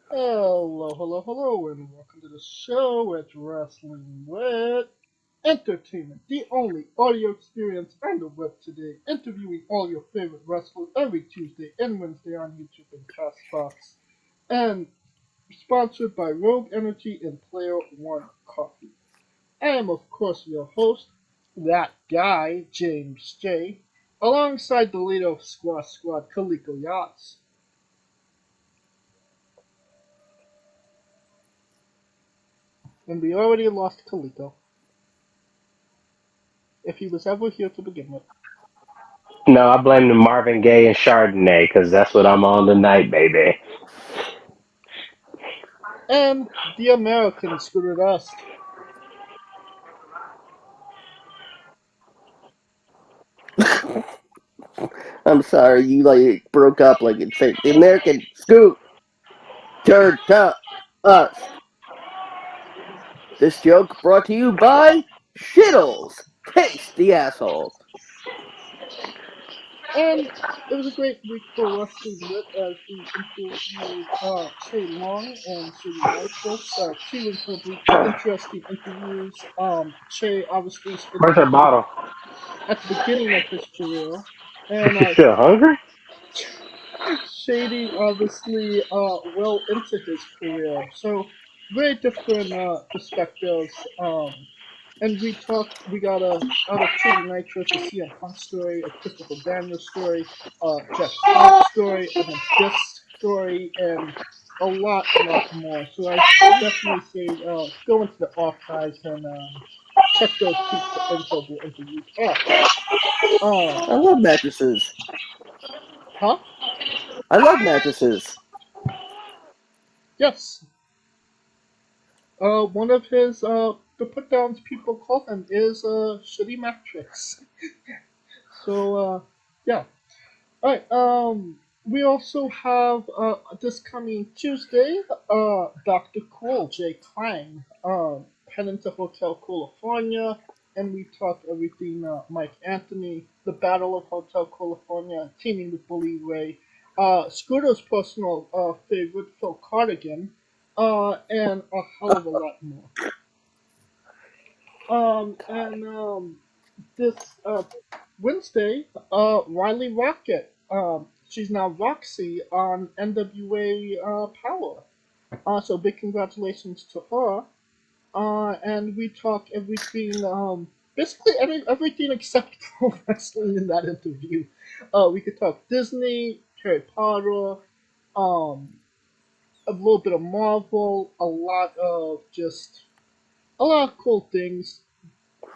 Hello, hello, hello, and welcome to the show at Wrestling with Entertainment, the only audio experience on the web today, interviewing all your favorite wrestlers every Tuesday and Wednesday on YouTube and Castbox, and sponsored by Rogue Energy and Player One Coffee. I am, of course, your host, that guy, James J., alongside the leader of Squash Squad, Kaliko Yachts. And we already lost Kaliko, if he was ever here to begin with. No, I blame the Marvin Gaye and Chardonnay because that's what I'm on tonight, baby. And the American Scooter Dust. I'm sorry, you broke up like it said. The American Scoot turned to us. This joke brought to you by Shittles. Taste the asshole. And it was a great week for Wrestling With as we interviewed Che Long and City Nitrous. Two incredibly interesting interviews. Che obviously Where's spending her bottle? at the beginning of his career, and Is she still hungry? Shady obviously well into his career. So very different perspectives. And we got out of Chili Nitrous, a CM Punk story, a Christopher Daniels story, Jeff Cobb story, an Abyss story, and a lot more. So I definitely say go into the archives and check those two incredible interviews out. I love mattresses. Huh? I love mattresses. Yes. One of his the put downs people call him is Shitty Matrix. So yeah. Alright, we also have this coming Tuesday, Dr. Cool, Jay Klein, heading to Hotel California, and we talk everything Mike Anthony, the Battle of Hotel California, teaming with Bully Ray, Scooter's personal favorite, Phil Cardigan, and a hell of a lot more. And this Wednesday, Riley Rocket. She's now Roxy on NWA Power. So big congratulations to her. And we talk everything, basically everything except pro wrestling in that interview. We could talk Disney, Harry Potter, um, a little bit of Marvel, a lot of cool things,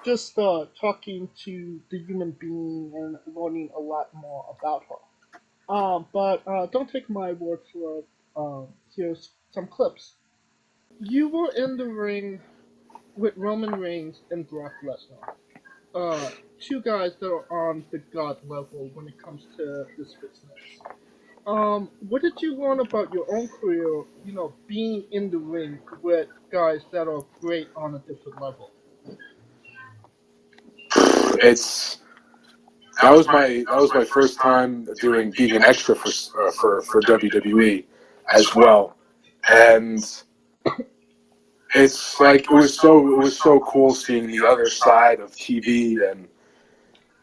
just talking to the human being and learning a lot more about her. But don't take my word for it. Here's some clips. You were in the ring with Roman Reigns and Brock Lesnar. Two guys that are on the god level when it comes to this business. What did you learn about your own career, being in the ring with guys that are great on a different level? It's that was my first time doing being an extra for WWE as well, and it's like it was so cool seeing the other side of TV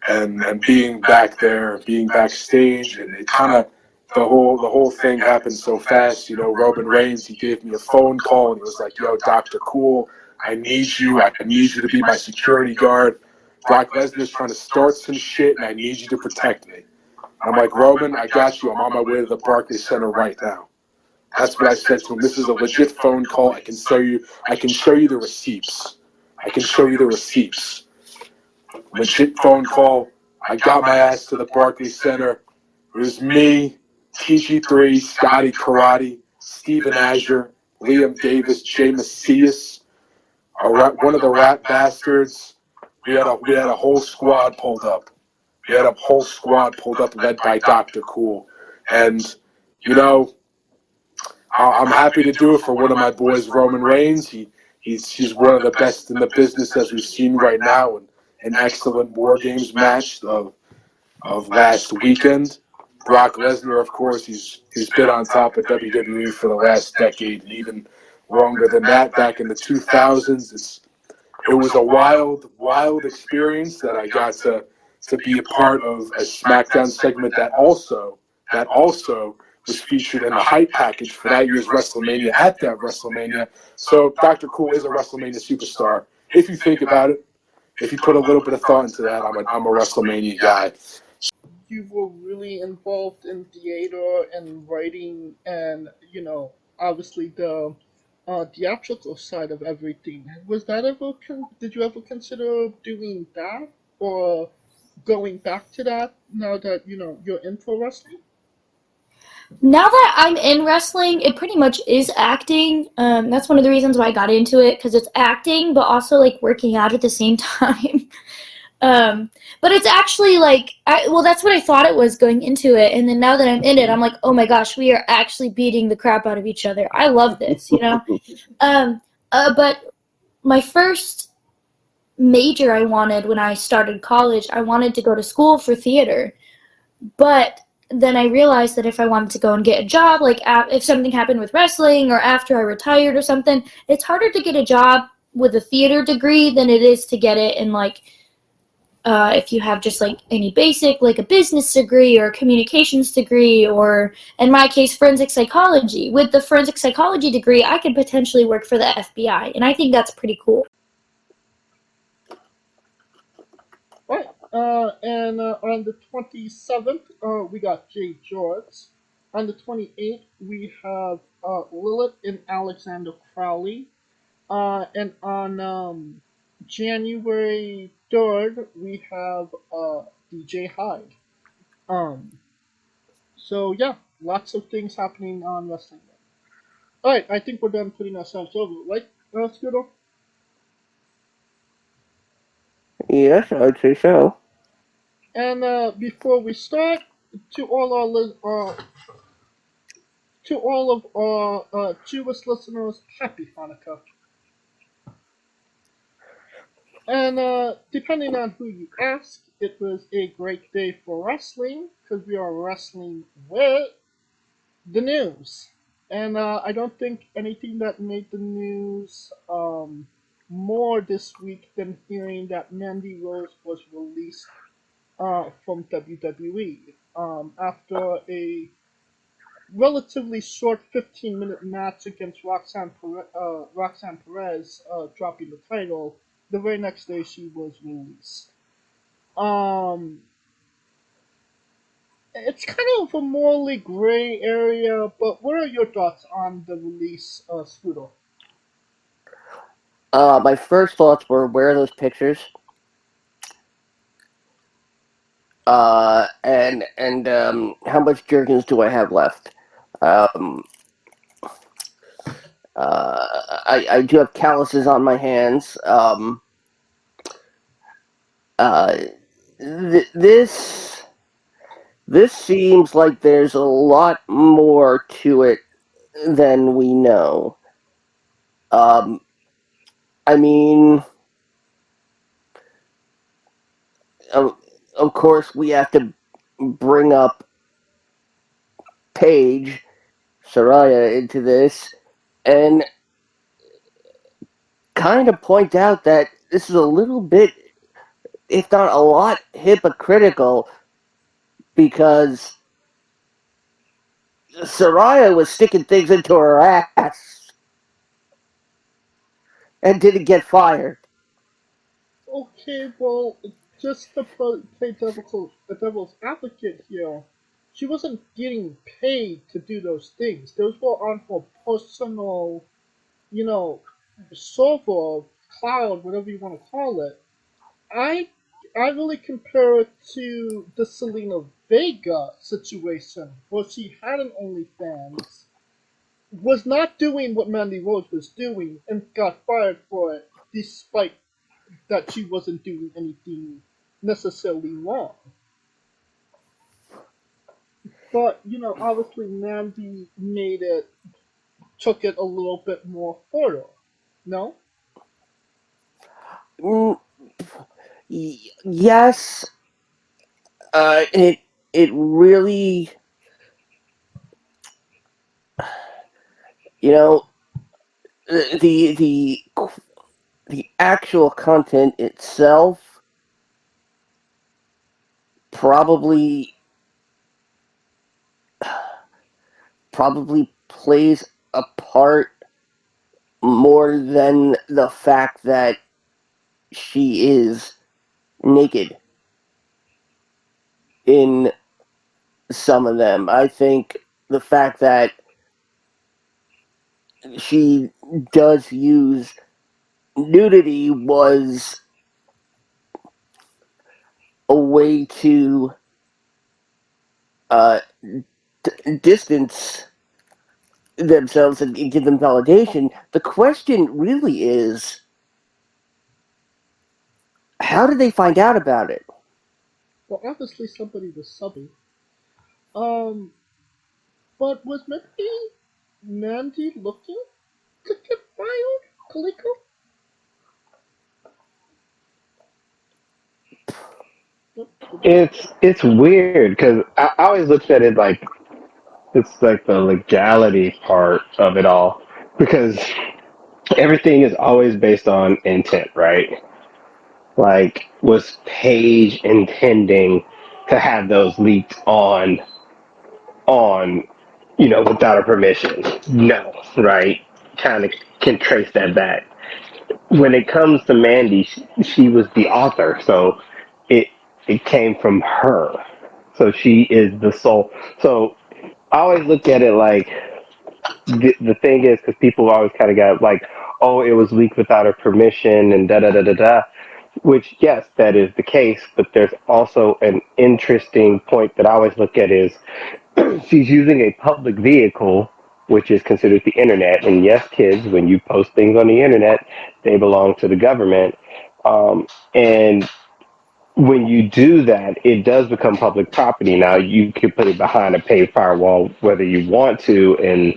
and being back there, being backstage, and it kind of the whole thing happened so fast. Roman Reigns, he gave me a phone call and he was like, "Yo, Doctor Cool, I need you. I need you to be my security guard. Brock Lesnar's trying to start some shit, and I need you to protect me." I'm like, "Roman, I got you. I'm on my way to the Barclays Center right now." That's what I said to him. This is a legit phone call. I can show you. I can show you the receipts. I can show you the receipts. Legit phone call. I got my ass to the Barclays Center. It was me, TG3, Scotty Karate, Steven Azure, Liam Davis, Jay Macias, one of the Rat Bastards. We had a whole squad pulled up. We had a whole squad pulled up led by Dr. Cool. And, you know, I'm happy to do it for one of my boys, Roman Reigns. He's one of the best in the business, as we've seen right now, and an excellent War Games match of last weekend. Brock Lesnar, of course, he's been on top of WWE for the last decade, and even longer than that, back in the 2000s. It was a wild experience that I got to be a part of a SmackDown segment that also was featured in the hype package for that year's WrestleMania at that WrestleMania. So Dr. Cool is a WrestleMania superstar. If you think about it, if you put a little bit of thought into that, I'm a WrestleMania guy. You were really involved in theater and writing, and obviously the theatrical side of everything. Was that ever? Did you ever consider doing that, or going back to that now that you're in pro wrestling? Now that I'm in wrestling, it pretty much is acting. That's one of the reasons why I got into it, because it's acting, but also like working out at the same time. But it's actually like, that's what I thought it was going into it. And then now that I'm in it, I'm like, oh my gosh, we are actually beating the crap out of each other. I love this, But my first major I wanted when I started college, I wanted to go to school for theater. But then I realized that if I wanted to go and get a job, like if something happened with wrestling or after I retired or something, it's harder to get a job with a theater degree than it is to get it in like if you have just like any basic, like a business degree or a communications degree, or in my case, forensic psychology. With the forensic psychology degree, I could potentially work for the FBI, and I think that's pretty cool. Right. And on the 27th, we got Jay George. On the 28th, we have Lilith and Alexander Crowley. And on January 3rd, we have DJ Hyde. So yeah, lots of things happening on Wrestling. Alright, I think we're done putting ourselves over, right, Scooter? Yes, I'd say so. And before we start, to all of our Jewish listeners, happy Hanukkah. And depending on who you ask, it was a great day for wrestling because we are wrestling with the news. And I don't think anything that made the news more this week than hearing that Mandy Rose was released from WWE after a relatively short 15-minute match against Roxanne Perez, dropping the title. The very next day, she was released. It's kind of a morally gray area, but what are your thoughts on the release, Scooter? My first thoughts were, where are those pictures? And how much Jergens do I have left? I do have calluses on my hands. This seems like there's a lot more to it than we know. I mean, of course, we have to bring up Paige Saraya into this and kind of point out that this is a little bit, if not a lot, hypocritical, because Saraya was sticking things into her ass and didn't get fired. Okay, well, just to play devil's advocate here, she wasn't getting paid to do those things. Those were on her personal, server, cloud, whatever you want to call it. I I really compare it to the Selena Vega situation, where she had an OnlyFans, was not doing what Mandy Rose was doing, and got fired for it, despite that she wasn't doing anything necessarily wrong. But obviously Mandy took it a little bit more further. No? Yes, it it really, you know, the actual content itself probably plays a part more than the fact that she is naked in some of them. I think the fact that she does use nudity was a way to uh, distance themselves and give them validation. The question really is, how did they find out about it? Well, obviously somebody was subbing. Um, but was maybe Mandy looking to get fired, Kaliko? It's weird because I always looked at it like it's like the legality part of it all because everything is always based on intent, right? Like, was Paige intending to have those leaked on without her permission? No, right? Kind of can trace that back. When it comes to Mandy, she was the author, so it it came from her. So she is the soul. So I always look at it like the thing is because people always kind of got like, oh, it was leaked without her permission and da da da da da. Which yes, that is the case, but there's also an interesting point that I always look at is she's using a public vehicle, which is considered the internet. And yes, kids, when you post things on the internet, they belong to the government. And when you do that, it does become public property. Now, you can put it behind a paid firewall whether you want to, and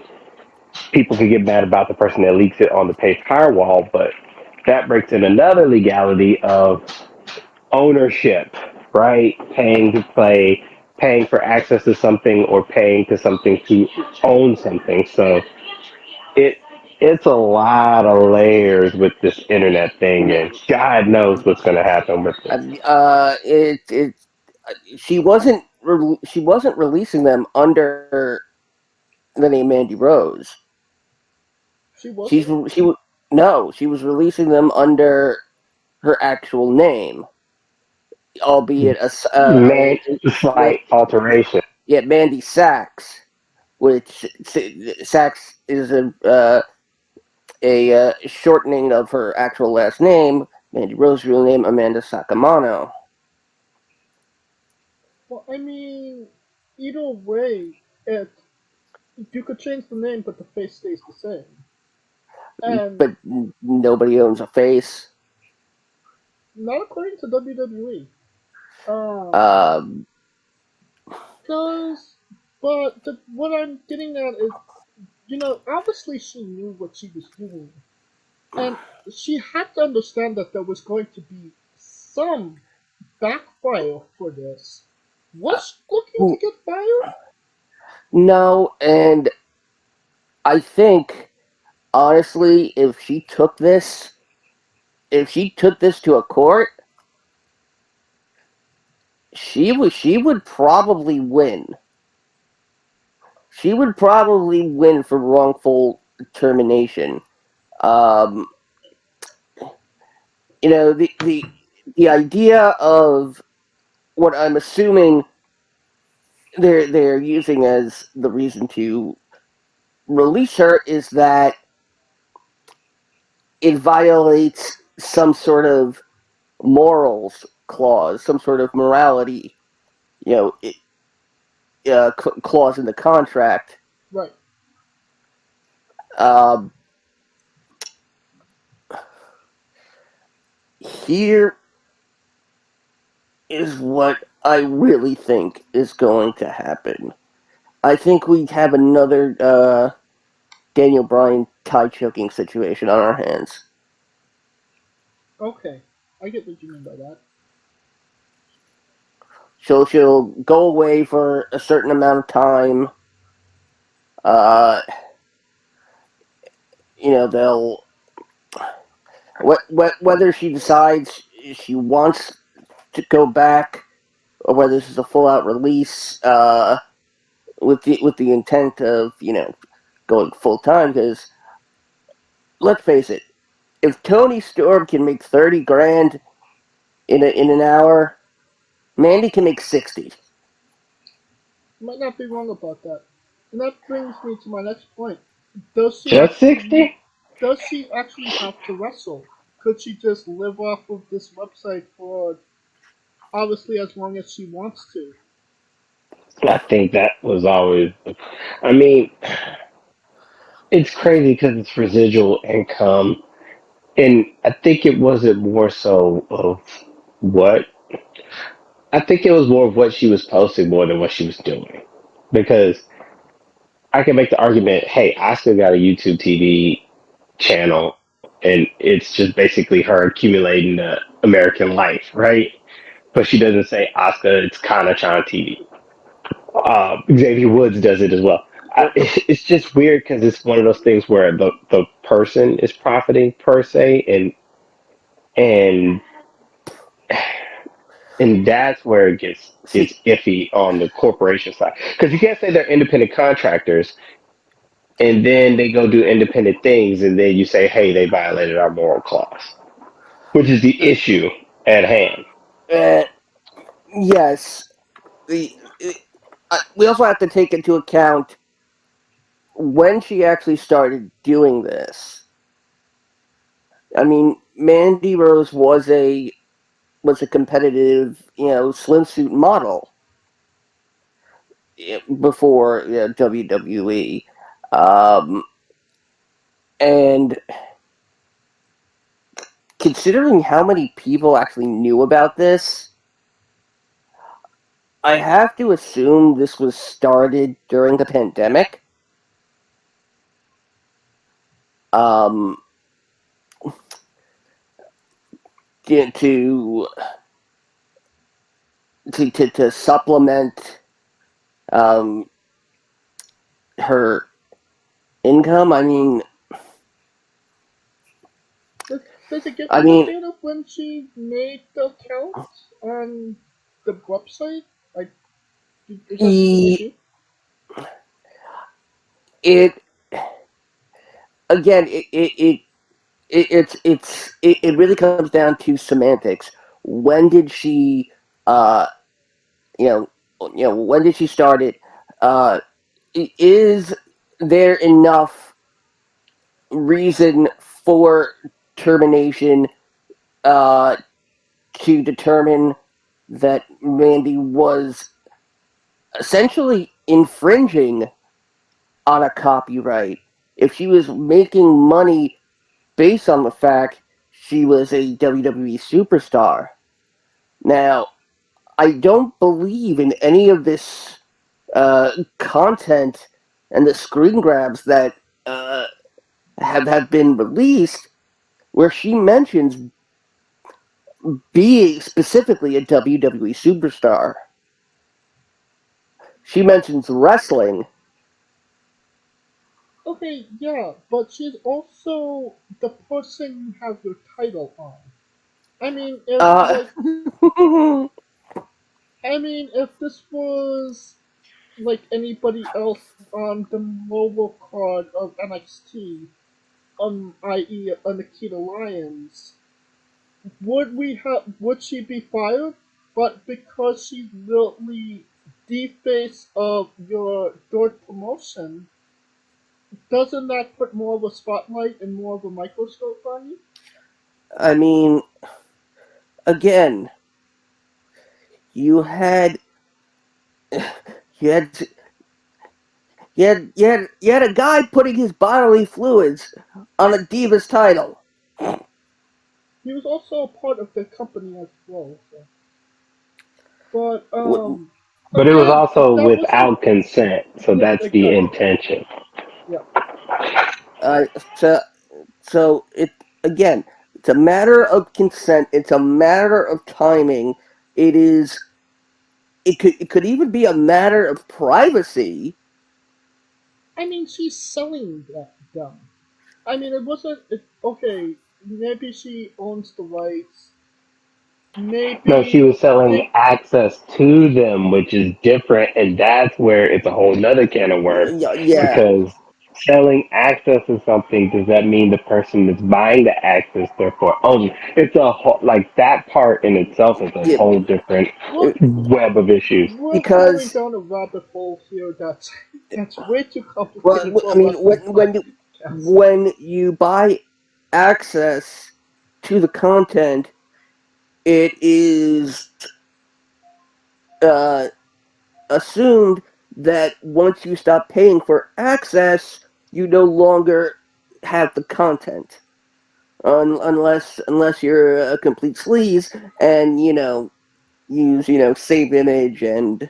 people can get mad about the person that leaks it on the paid firewall, but that breaks in another legality of ownership, right? Paying to play, paying for access to something, or paying to something to own something. So it it's a lot of layers with this internet thing, and God knows what's going to happen with it. It she wasn't releasing them under the name Mandy Rose. She She's wasn't? she No, she was releasing them under her actual name, albeit Man, slight alteration. yeah, Mandy Sachs, which Sachs is a shortening of her actual last name. Mandy Rose's real name, Amanda Sacamano. Well, I mean, either way, it you could change the name, but the face stays the same. And But nobody owns a face. not according to WWE. Um, Um, Cause, but what I'm getting at is, obviously she knew what she was doing, and she had to understand that there was going to be some backfire for this. Was she looking to get fired? no, and I think honestly, if she took this to a court, she would probably win. She would probably win for wrongful termination. Um, the idea of what I'm assuming they're using as the reason to release her is that it violates some sort of morals clause, some sort of morality, you know, clause in the contract. Right. Um, Here is what I really think is going to happen. I think we have another Daniel Bryan tie choking situation on our hands. Okay. I get what you mean by that. She'll go away for a certain amount of time. They'll whether she decides she wants to go back or whether this is a full out release with the intent of going full time. Because let's face it, if Tony Storm can make 30 grand in an hour, Mandy can make 60. You might not be wrong about that. And that brings me to my next point. Does she Just actually 60? does she actually have to wrestle? Could she just live off of this website for obviously as long as she wants to? I think that was always. I mean, it's crazy because it's residual income, and I think it wasn't more so of what. I think it was more of what she was posting more than what she was doing, because I can make the argument, hey, Oscar got a YouTube TV channel, and it's just basically her accumulating the American life, right? But she doesn't say Oscar, it's Kana-chan TV. Xavier Woods does it as well. It's just weird because it's one of those things where the person is profiting per se, and and that's where it gets See, iffy on the corporation side, because you can't say they're independent contractors and then they go do independent things and then you say, hey, they violated our moral clause, which is the issue at hand. uh, yes, we also have to take into account when she actually started doing this. I mean, Mandy Rose was a competitive, swimsuit model before WWE, um, and considering how many people actually knew about this, I have to assume this was started during the pandemic. Um, to to supplement um, her income. Does it give I you the mean, date of when she made the account on the website? Like, is that something you e- see? it again. It really comes down to semantics. When did she, uh, you know, when did she start it? Uh, is there enough reason for termination uh, to determine that Mandy was essentially infringing on a copyright if she was making money based on the fact she was a WWE superstar? Now, I don't believe in any of this content and the screen grabs that uh, have been released where she mentions being specifically a WWE superstar. She mentions wrestling. Okay, yeah, but she's also the person you have your title on. I mean, if Uh, like, I mean, if this was like anybody else on the mobile card of NXT, i.e., a Nikita Lyons, would she be fired? But because she's literally the face of your third promotion, doesn't that put more of a spotlight and more of a microscope on you? I mean, again, you had you had you had a guy putting his bodily fluids on a Divas title. He was also a part of the company as well. So. But But it was again, also that wasn't. without consent, so Yeah, that's the exactly. intention. Yeah. Uh, so so it again, it's a matter of consent. It's a matter of timing. It is it could even be a matter of privacy. I mean, she's selling them. I mean, it wasn't. Okay, maybe she owns the rights. No, she Maybe was selling they. access to them, which is different, and that's where it's a whole nother can of worms. Yeah, yeah, Because selling access to something, does that mean the person that's buying the access therefore owns it? It's a whole, like that part in itself is a yeah. whole different We're, web of issues. we're going Because down a rabbit hole here that's way too well, complicated for I a mean, wrestling podcast. when you buy access to the content, it is uh, assumed that once you stop paying for access, you no longer have the content, unless you're a complete sleaze and use save image and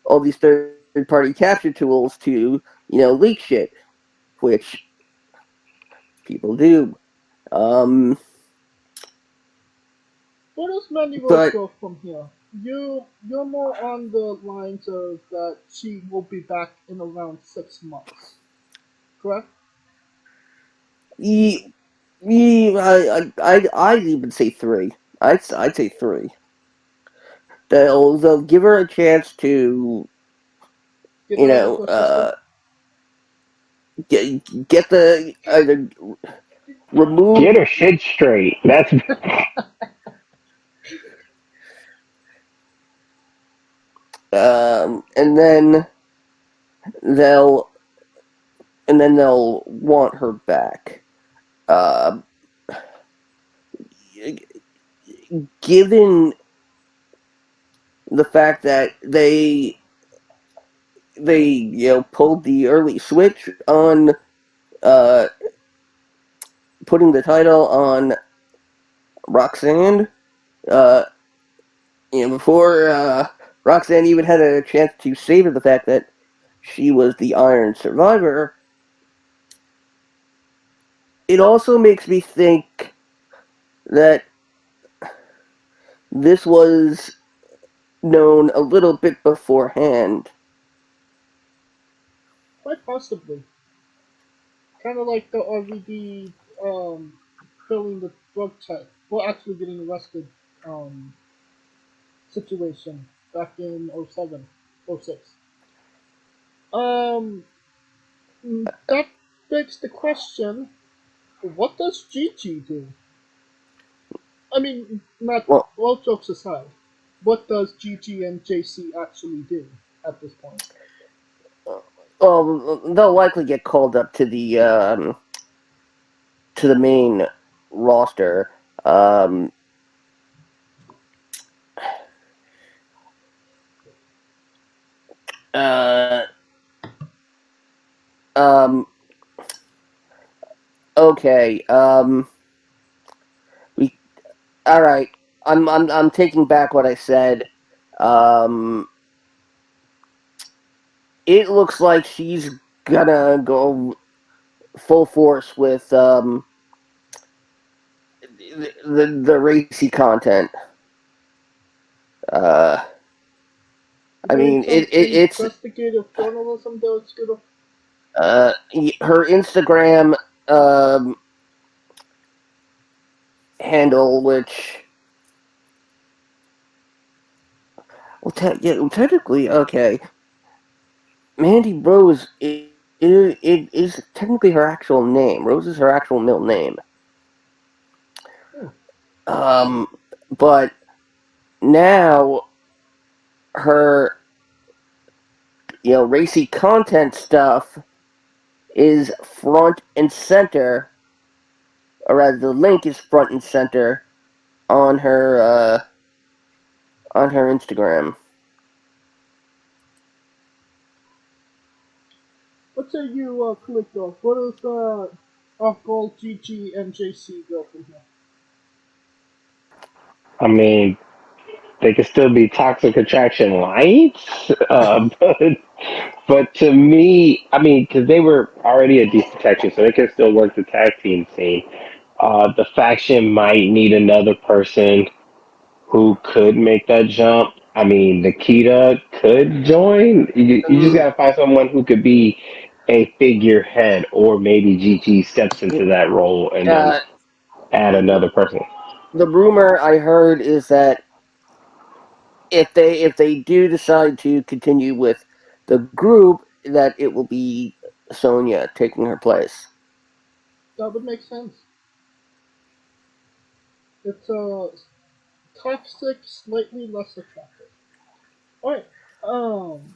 all these third party capture tools to leak shit, which people do. Um, Where does Mandy Rose but go from here? You're more on the lines of that she will be back in around 6 months, correct? ye, I'd even say three. I'd say three. They'll give her a chance to Get you it out of know her system. get the either remove Get her shit straight. That's and they'll they'll want her back. Uh, Given the fact that they pulled the early switch on uh, putting the title on Roxanne, uh, before Roxanne even had a chance to savor the fact that she was the Iron Survivor. It also makes me think that this was known a little bit beforehand. Quite possibly. Kind of like the RVD filling the drug test, well, actually getting arrested um, situation back in '07, '06. Um, that begs the question: what does Gigi do? I mean, not Well, all jokes aside, what does Gigi and JC actually do at this point? they'll likely get called up to the main roster. Um, uh, um, okay. We all right. I'm taking back what I said. Um, it looks like she's gonna go full force with the racy content. Uh, I Doing mean, some it's investigative journalism that's gonna. her Instagram um, handle, which technically okay. Mandy Rose is technically her actual name. Rose is her actual middle name. Hmm. Um, but now her racy content stuff is front and center, or rather, the link is front and center on her Instagram. What say you, clicked off? What does off goal GG and JC go from here? I mean, they could still be toxic attraction lights, but to me, I mean, because they were already a decent tag team, so they can still work the tag team scene. The faction might need another person who could make that jump. I mean, Nikita could join. You just gotta find someone who could be a figurehead, or maybe GT steps into that role and then Uh, add another person. the rumor I heard is that if they do decide to continue with the group, that it will be Sonya taking her place. That would make sense. It's toxic, slightly less attractive. Alright. Um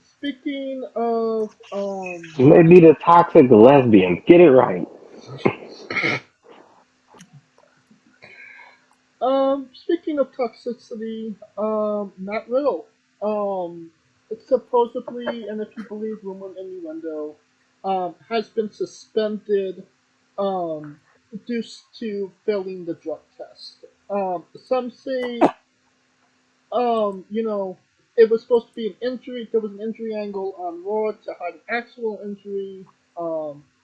speaking of Maybe the toxic lesbian. Get it right. speaking of toxicity, Matt Riddle. It's supposedly, and if you believe rumor and innuendo, has been suspended due to failing the drug test. Some say, you know, it was supposed to be an injury. There was an injury angle on Raw to hide an actual injury.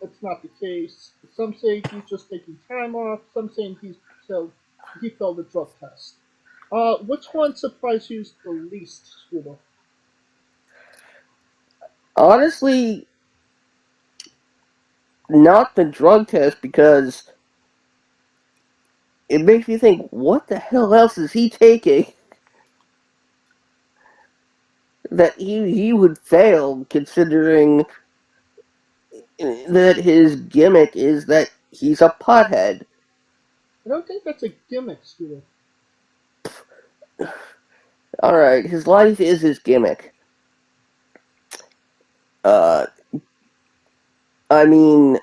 It's not the case. Some say he's just taking time off. Some saying so he failed the drug test. Which one surprised you the least, Scooter? Honestly, not the drug test, because it makes me think, what the hell else is he taking that he would fail, considering that his gimmick is that he's a pothead. I don't think that's a gimmick, Scooter. All right, his life is his gimmick. Uh, I mean,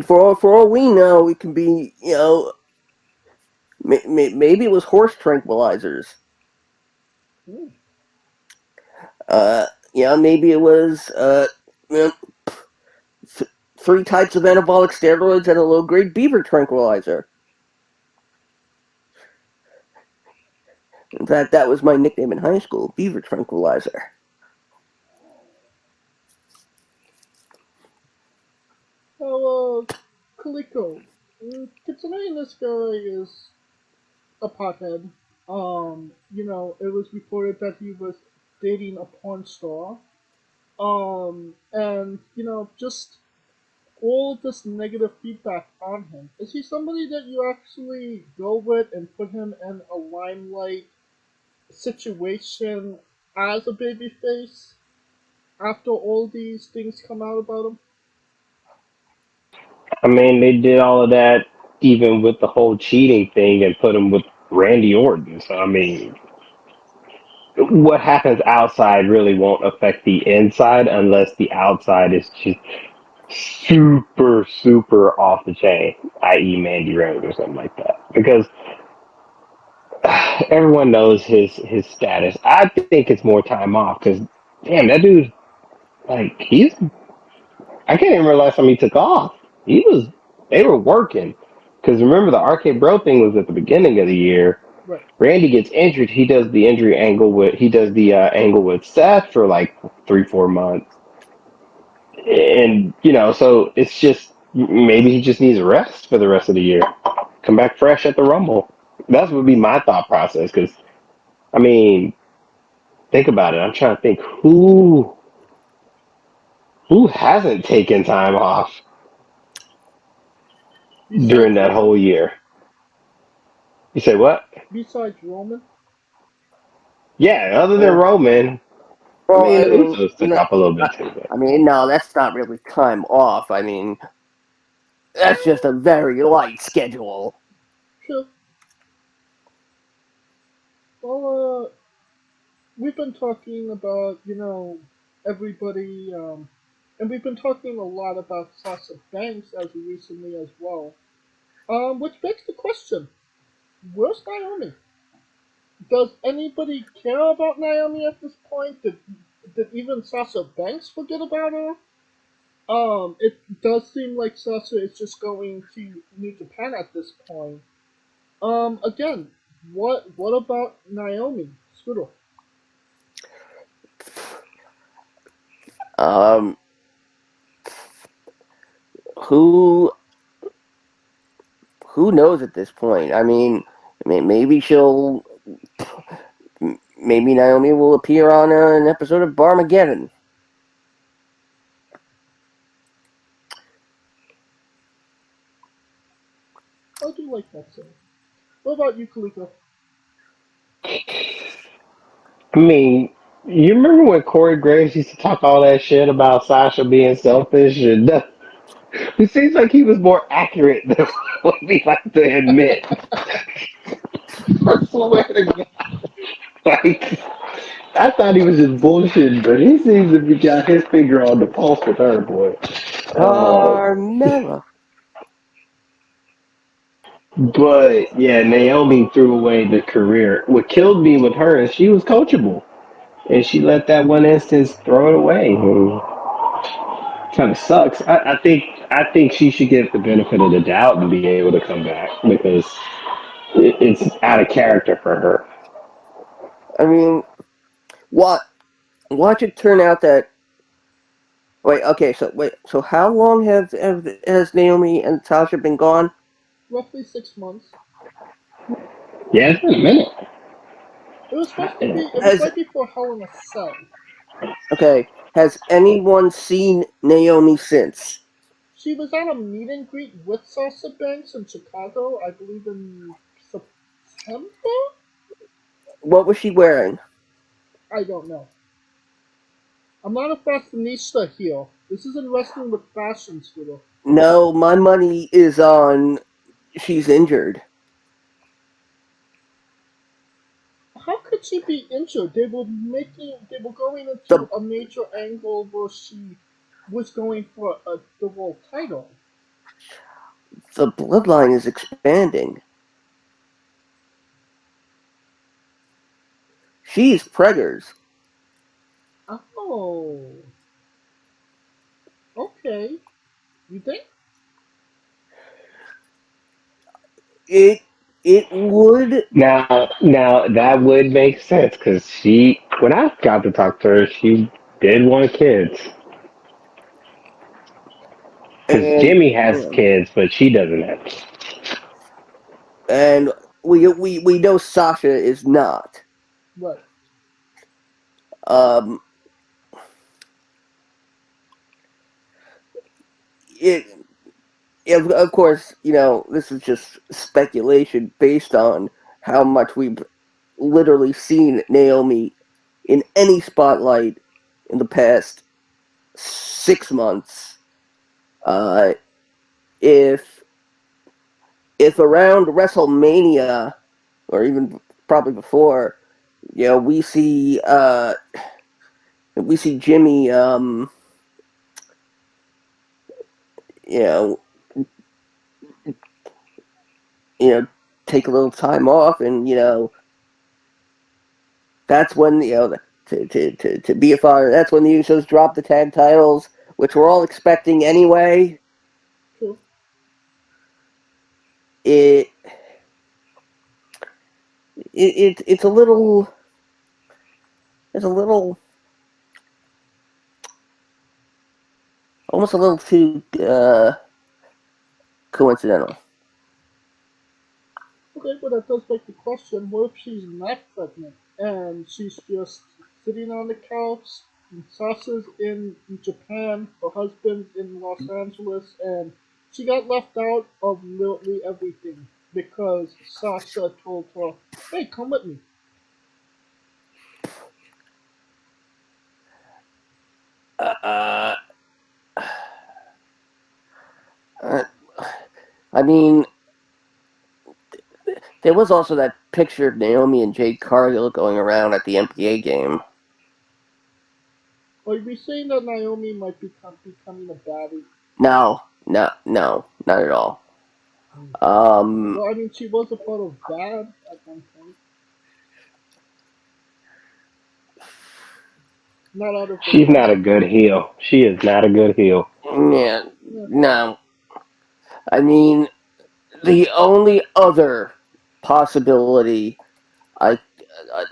for all we know, it can be, maybe it was horse tranquilizers. Hmm. Uh, maybe it was you know, 3 types of anabolic steroids and a low-grade beaver tranquilizer. In fact, that was my nickname in high school, Beaver Tranquilizer. Oh, Kaliko. Considering this guy is a pothead, it was reported that he was dating a porn star. And just all this negative feedback on him. Is he somebody that you actually go with and put him in a limelight situation as a babyface after all these things come out about him? I mean, they did all of that even with the whole cheating thing and put him with Randy Orton. So I mean, what happens outside really won't affect the inside unless the outside is just super, super off the chain, i.e., Mandy Rose or something like that. Because everyone knows his status. I think it's more time off. Because damn, that dude, like he's I can't even remember the last time he took off. He was they were working. Because remember the Arcade Bro thing was at the beginning of the year. Right. Randy gets injured. He does the injury angle with he does the angle with Seth for like 3-4 months, and so it's just maybe he just needs a rest for the rest of the year. Come back fresh at the Rumble. That would be my thought process. Because I mean, think about it. I'm trying to think who hasn't taken time off Besides during that Roman? whole year. You say what? Besides Roman? Yeah, other than Uh, Roman, I well, mean, I the mean, Usos took no, off a little bit too, but no, that's not really time off. I mean, that's just a very light schedule. Sure. Well, we've been talking about, everybody, and we've been talking a lot about Sasha Banks as recently as well. Which begs the question, where's Naomi? Does anybody care about Naomi at this point? Did even Sasha Banks forget about her? It does seem like Sasha is just going to New Japan at this point. Again, what about Naomi? Scooter. Who who knows at this point? I mean, maybe maybe Naomi will appear on an episode of Barmageddon. I do like that song. What about you, Kalika? I mean, you remember when Corey Graves used to talk all that shit about Sasha being selfish? And it seems like he was more accurate than what we like to admit. I swear to God. Like, I thought he was just bullshitting, but he seems to be got his finger on the pulse with her, boy. Carmella. But yeah, Naomi threw away the career. What killed me with her is she was coachable, and she let that one instance throw it away. Kind of sucks. I think she should get the benefit of the doubt and be able to come back because it's out of character for her. I mean, watch it turn out that. Wait, okay, so how long has Naomi and Sasha been gone? Roughly 6 months. Yeah, it's been a minute. It was supposed to be. It was Has right before Hell in a Cell. Okay, has anyone seen Naomi since? She was at a meet and greet with Sasha Banks in Chicago, I believe in September. What was she wearing? I don't know. I'm not a fashionista here. This isn't wrestling with fashion, Riddle. No, my money is on she's injured. How could she be injured? They were going into The a major angle where she was going for the world title. the bloodline is expanding. She's preggers. Oh, okay. You think? It would. Now that would make sense because when I got to talk to her, she did want kids. Because And Jimmy has kids, but she doesn't have kids. and we know Sasha is not. Right. Um, it of course, this is just speculation based on how much we've literally seen Naomi in any spotlight in the past 6 months. Uh, if around WrestleMania or even probably before, we see Jimmy, you know, take a little time off, and that's when to be a father. That's when the Usos drop the tag titles, which we're all expecting anyway. True. It's a little almost a little too coincidental. Okay, but that does beg the question: what if she's not pregnant and she's just sitting on the couch? And Sasha's in Japan, her husband's in Los Angeles, and she got left out of literally everything because Sasha told her, "Hey, come with me." Uh, I mean, there was also that picture of Naomi and Jade Cargill going around at the MPA game. Are we saying that Naomi might becoming a baddie? No, not at all. Well, I mean, she was a part of Bad at one point. Not out of the She's West. not a good heel. She is not a good heel. Yeah, Yeah. no. I mean, the only other possibility, I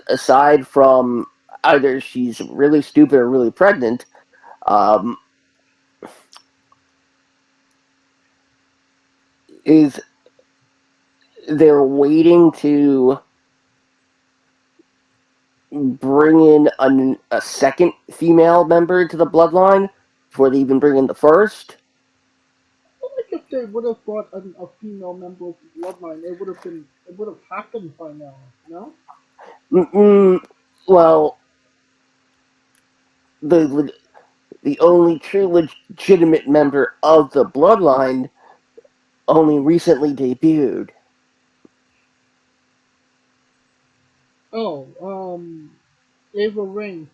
aside from either she's really stupid or really pregnant, um, is they're waiting to bring in a second female member to the bloodline before they even bring in the first. I think if they would have brought a female member of the bloodline, it would have happened by now. No. Well, the the only true legitimate member of the bloodline only recently debuted. Oh, Ava Ring.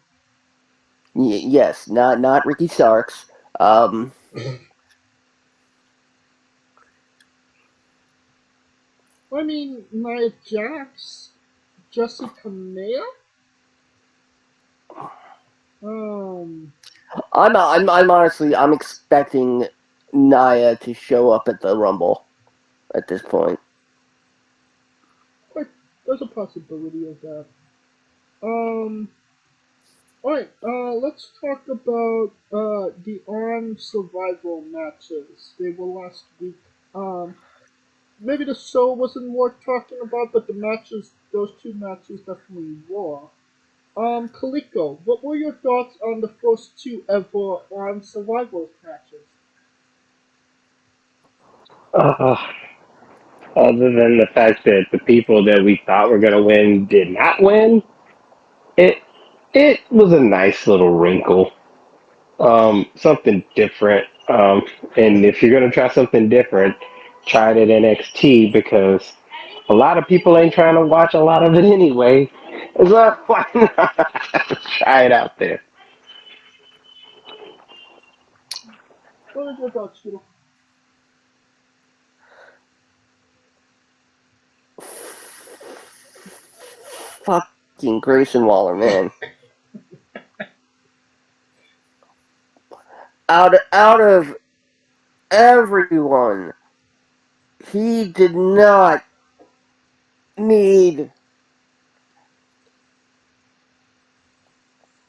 Yes, not Ricky Starks. Um, I mean, Nia Jax, Jessica Mea. Um, I'm honestly I'm expecting Nia to show up at the Rumble at this point. but there's a possibility of that. Um, alright, let's talk about the Arm Survival matches. They were last week. Um, Maybe the show wasn't worth talking about, but the matches, those two matches definitely were. Kaliko, what were your thoughts on the first two ever Arm Survival matches? Uh, other than the fact that the people that we thought were gonna win did not win, it it was a nice little wrinkle. Something different. And if you're gonna try something different, try it at NXT because a lot of people ain't trying to watch a lot of it anyway. So why not try it out there? What are your thoughts, Shiro? Fucking Grayson Waller, man. Out of everyone, he did not need.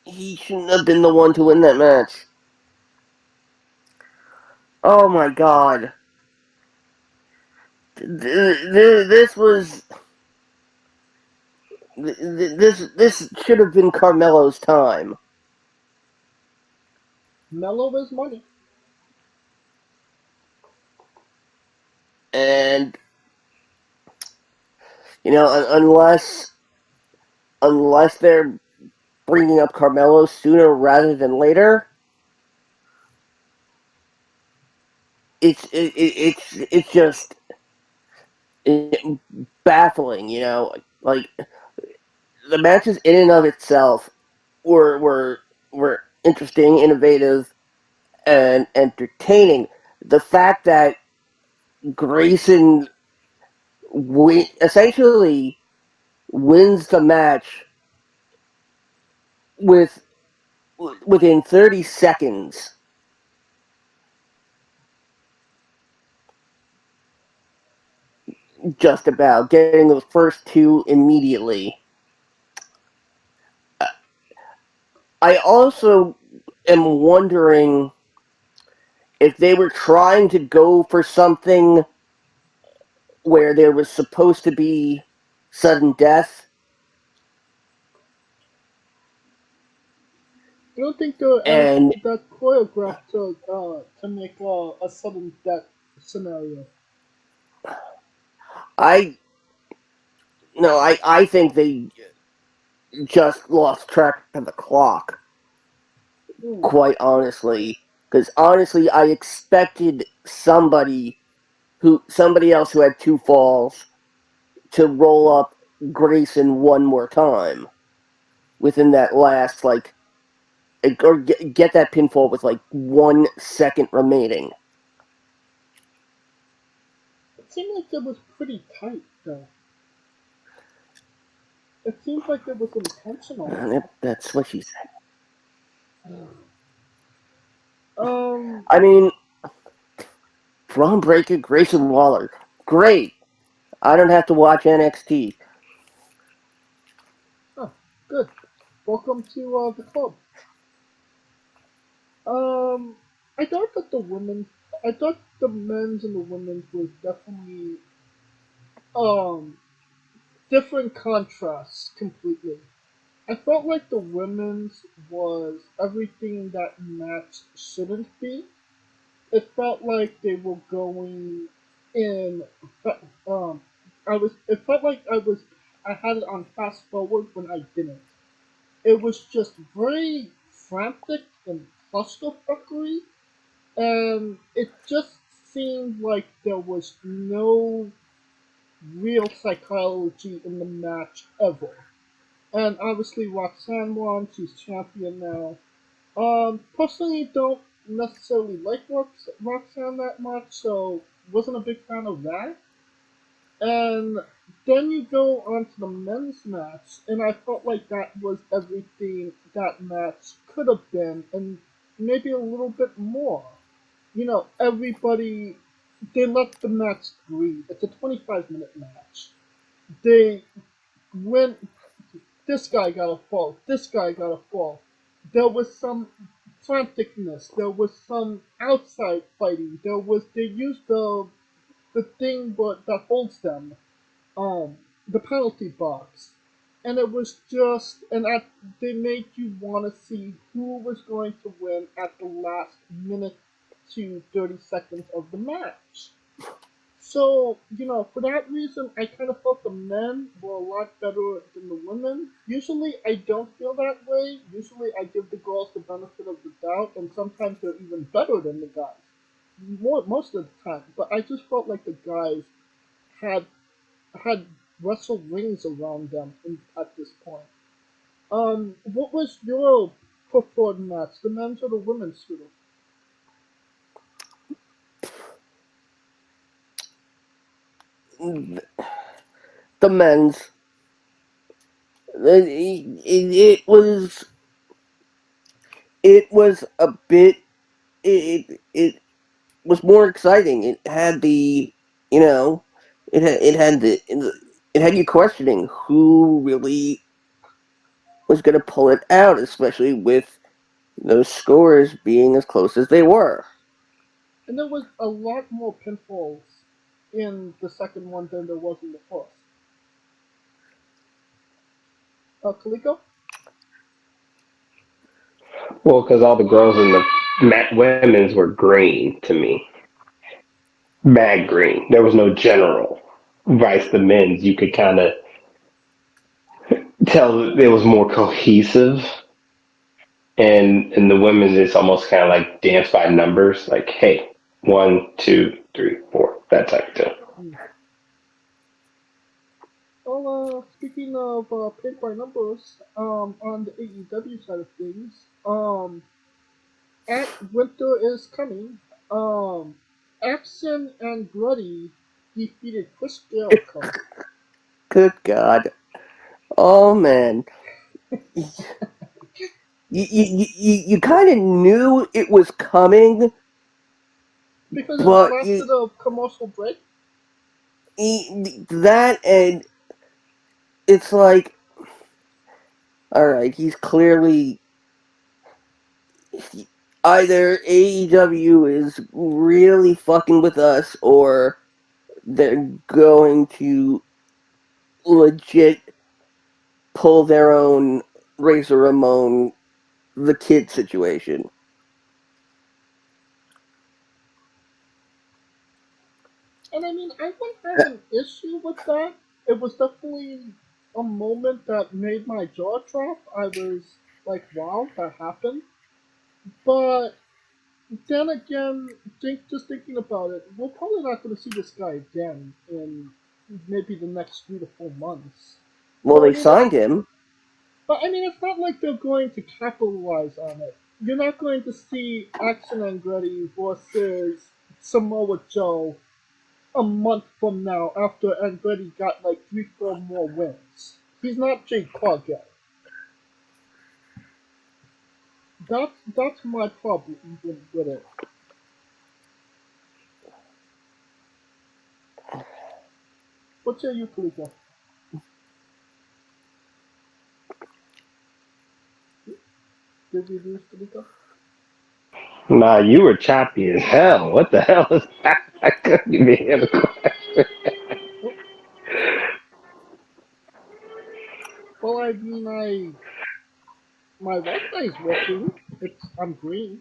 He shouldn't have been the one to win that match. Oh my god. This was. This should have been Carmelo's time. Mellow is money. And, you know, unless they're bringing up Carmelo sooner rather than later, it's just baffling. You know, like the matches in and of itself were interesting, innovative, and entertaining. The fact that Grayson essentially wins the match with within 30 seconds. Just about getting those first two immediately. I also am wondering if they were trying to go for something where there was supposed to be sudden death. I don't think they're as And that choreographed to make a sudden death scenario. I no, I think they just lost track of the clock, Hmm. quite honestly. Because honestly, I expected somebody else who had two falls to roll up Grayson one more time within that last or get that pinfall with like 1 second remaining. It seemed like it was pretty tight, though. It seems like it was intentional. That's what she said. Um, I mean, Braun Breaker, Grayson Waller, great. I don't have to watch NXT. oh, good. Welcome to the club. Um, I thought that I thought the men's and the women's was definitely um different contrasts completely. I felt like the women's was everything that match shouldn't be. It felt like they were going in. Um, I was. It felt like I was. I had it on fast forward when I didn't. It was just very frantic and clusterfuckery, and it just seemed like there was no real psychology in the match ever. And obviously Roxanne won, she's champion now. Personally don't necessarily like Roxanne that much, so wasn't a big fan of that. And then you go on to the men's match, and I felt like that was everything that match could have been, and maybe a little bit more. Everybody, they let the match breathe. It's a 25-minute match. They went, this guy got a fall, this guy got a fall. There was some franticness, there was some outside fighting, they used the thing that holds them, the penalty box. And it was just, they made you want to see who was going to win at the last minute to 30 seconds of the match. So, for that reason, I kind of felt the men were a lot better than the women. Usually, I don't feel that way. Usually, I give the girls the benefit of the doubt, and sometimes they're even better than the guys. Most of the time. But I just felt like the guys had had wrestle rings around them at this point. What was your preferred match, the men's or the women's, Riddle? The men's. It was a bit. It was more exciting. It had the you know, it had you questioning who really was going to pull it out, especially with those scores being as close as they were. And there was a lot more pinfalls in the second one than there was in the first. Kaliko? Well, because all the girls in the women's were green to me, bad green. There was no general. Vice the men's, you could kind of tell that it was more cohesive, and in the women's, it's almost kind of like dance by numbers. Like, hey, 1, 2, 3, 4, that type of thing. Hmm. Well, speaking of paint by numbers, on the AEW side of things, at Winter is Coming, Action and Gruddy defeated Chris Jericho. Good God. Oh, man. You kind of knew it was coming, Because it but lasted a commercial break. that, and it's like, all right, he's clearly either AEW is really fucking with us, or they're going to legit pull their own Razor Ramon the Kid situation. And I mean, I wouldn't have an issue with that. It was definitely a moment that made my jaw drop. I was like, wow, that happened. But then again, just thinking about it, we're probably not going to see this guy again in maybe the next 3 to 4 months. Well, So I they mean, signed him. but I mean, it's not like they're going to capitalize on it. You're not going to see Action Andretti versus Samoa Joe a month from now after Andretti got like 3, 4 more wins. He's not Jake Paul yet. That's my problem with it. What's your Euclid? Did we lose Kalika? Nah, you were choppy as hell. What the hell is that? I couldn't even hear the question. Oh, I mean, my Wi-Fi is working. I'm green.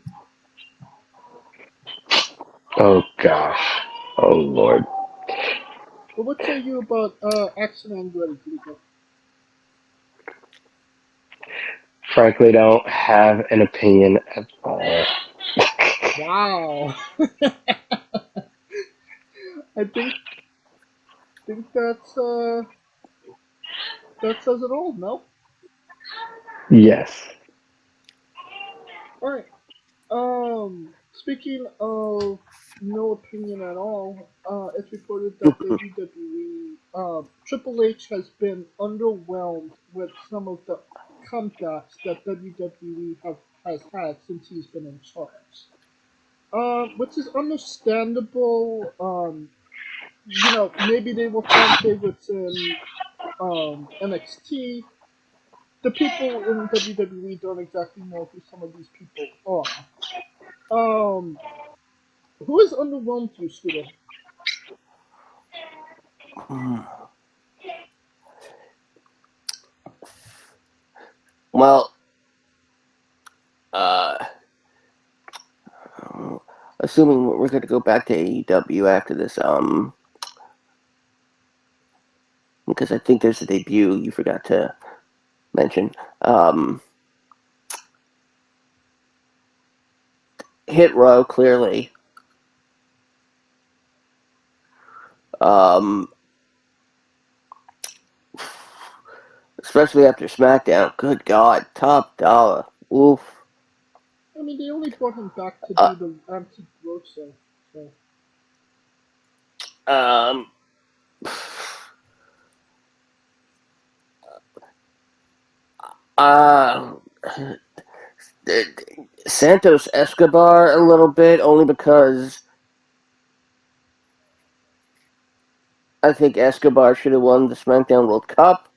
Oh gosh. Oh Lord. But what say you about Action Andretti, Kaliko? Frankly, don't have an opinion at all. Wow. I think that says it all. No. Yes. All right. Speaking of no opinion at all, it's reported that WWE, Triple H has been underwhelmed with some of the comebacks that WWE has had since he's been in charge. Which is understandable. Maybe they were fan favorites in NXT. The people in WWE don't exactly know who some of these people are. Um, who has underwhelmed you, Scooter? Well, assuming we're going to go back to AEW after this, because I think there's a debut you forgot to mention. Hit Row, clearly. Especially after SmackDown. Good God. Top dollar. Oof. I mean, they only brought him back to do the antique roadshow. So. Um, Santos Escobar a little bit, only because I think Escobar should have won the SmackDown World Cup.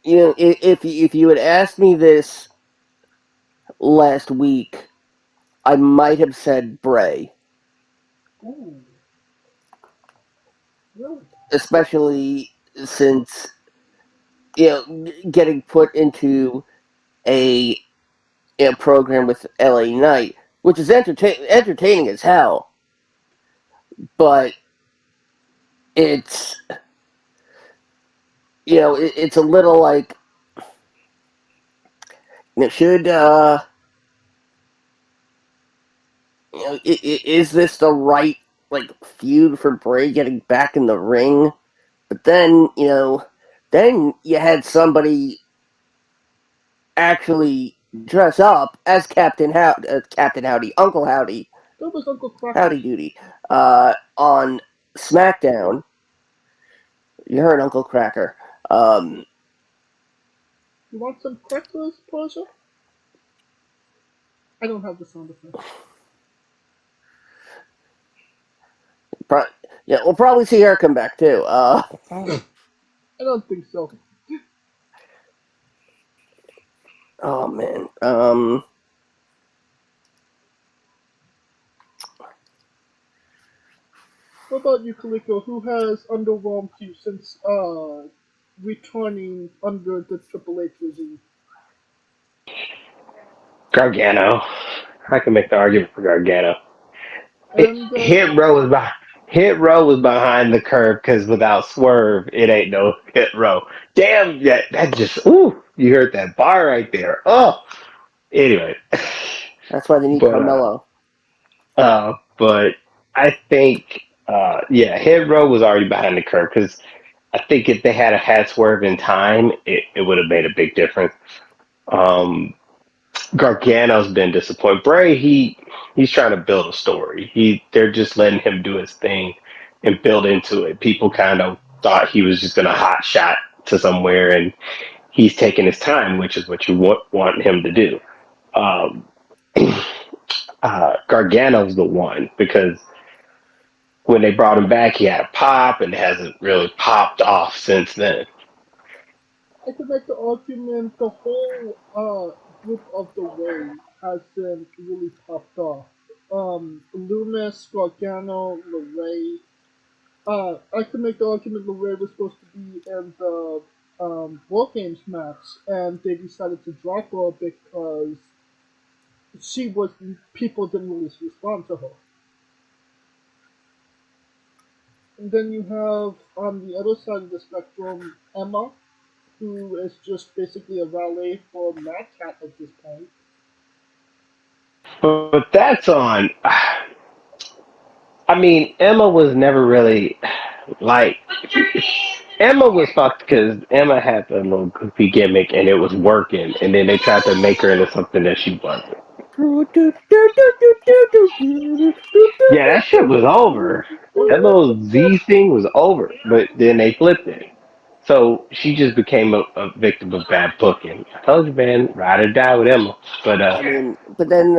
You know, if you had asked me this last week, I might have said Bray. Ooh. Really? Especially since, getting put into a program with LA Knight, which is entertaining as hell, but it's it's a little like, should is this the right feud for Bray getting back in the ring? But then then you had somebody actually dress up as Captain Howdy, Uncle Howdy, That was Uncle Cracker. Howdy Doody, on SmackDown. You heard Uncle Cracker. You want some crackers, Persia? I don't have the sound effect. Yeah, we'll probably see her come back too. I don't think so. Oh man. What about you, Kaliko? Who has underwhelmed you since returning under the Triple H regime? Gargano. I can make the argument for Gargano. And Hit Row was behind. Hit Row was behind the curve because without Swerve, it ain't no Hit Row. Damn, that just you heard that bar right there. Oh, anyway. That's why they need But Carmelo. but I think Hit Row was already behind the curve because I think if they had Swerve in time, it would have made a big difference. Um, Gargano's been disappointed. Bray, he's trying to build a story. They're just letting him do his thing and build into it. People kind of thought he was just gonna hot shot to somewhere, and he's taking his time, which is what you want him to do. Um, Gargano's the one because when they brought him back, he had a pop and hasn't really popped off since then. I could make the argument the whole group of the Way hasn't really popped off. Loomis, Gargano, LeRae. I could make the argument LeRae was supposed to be in the War Games match, and they decided to drop her because she was people didn't really respond to her. And then you have on the other side of the spectrum Emma, who is just basically a valet for Mad Cat at this point. But that's on. I mean, Emma was never really like Emma was fucked because Emma had the little goofy gimmick and it was working, and then they tried to make her into something that she wasn't. Yeah, that shit was over. Oh That yeah, little Z thing was over, but then they flipped it. So she just became a victim of bad booking. I told you, man, ride or die with Emma. But I mean, but then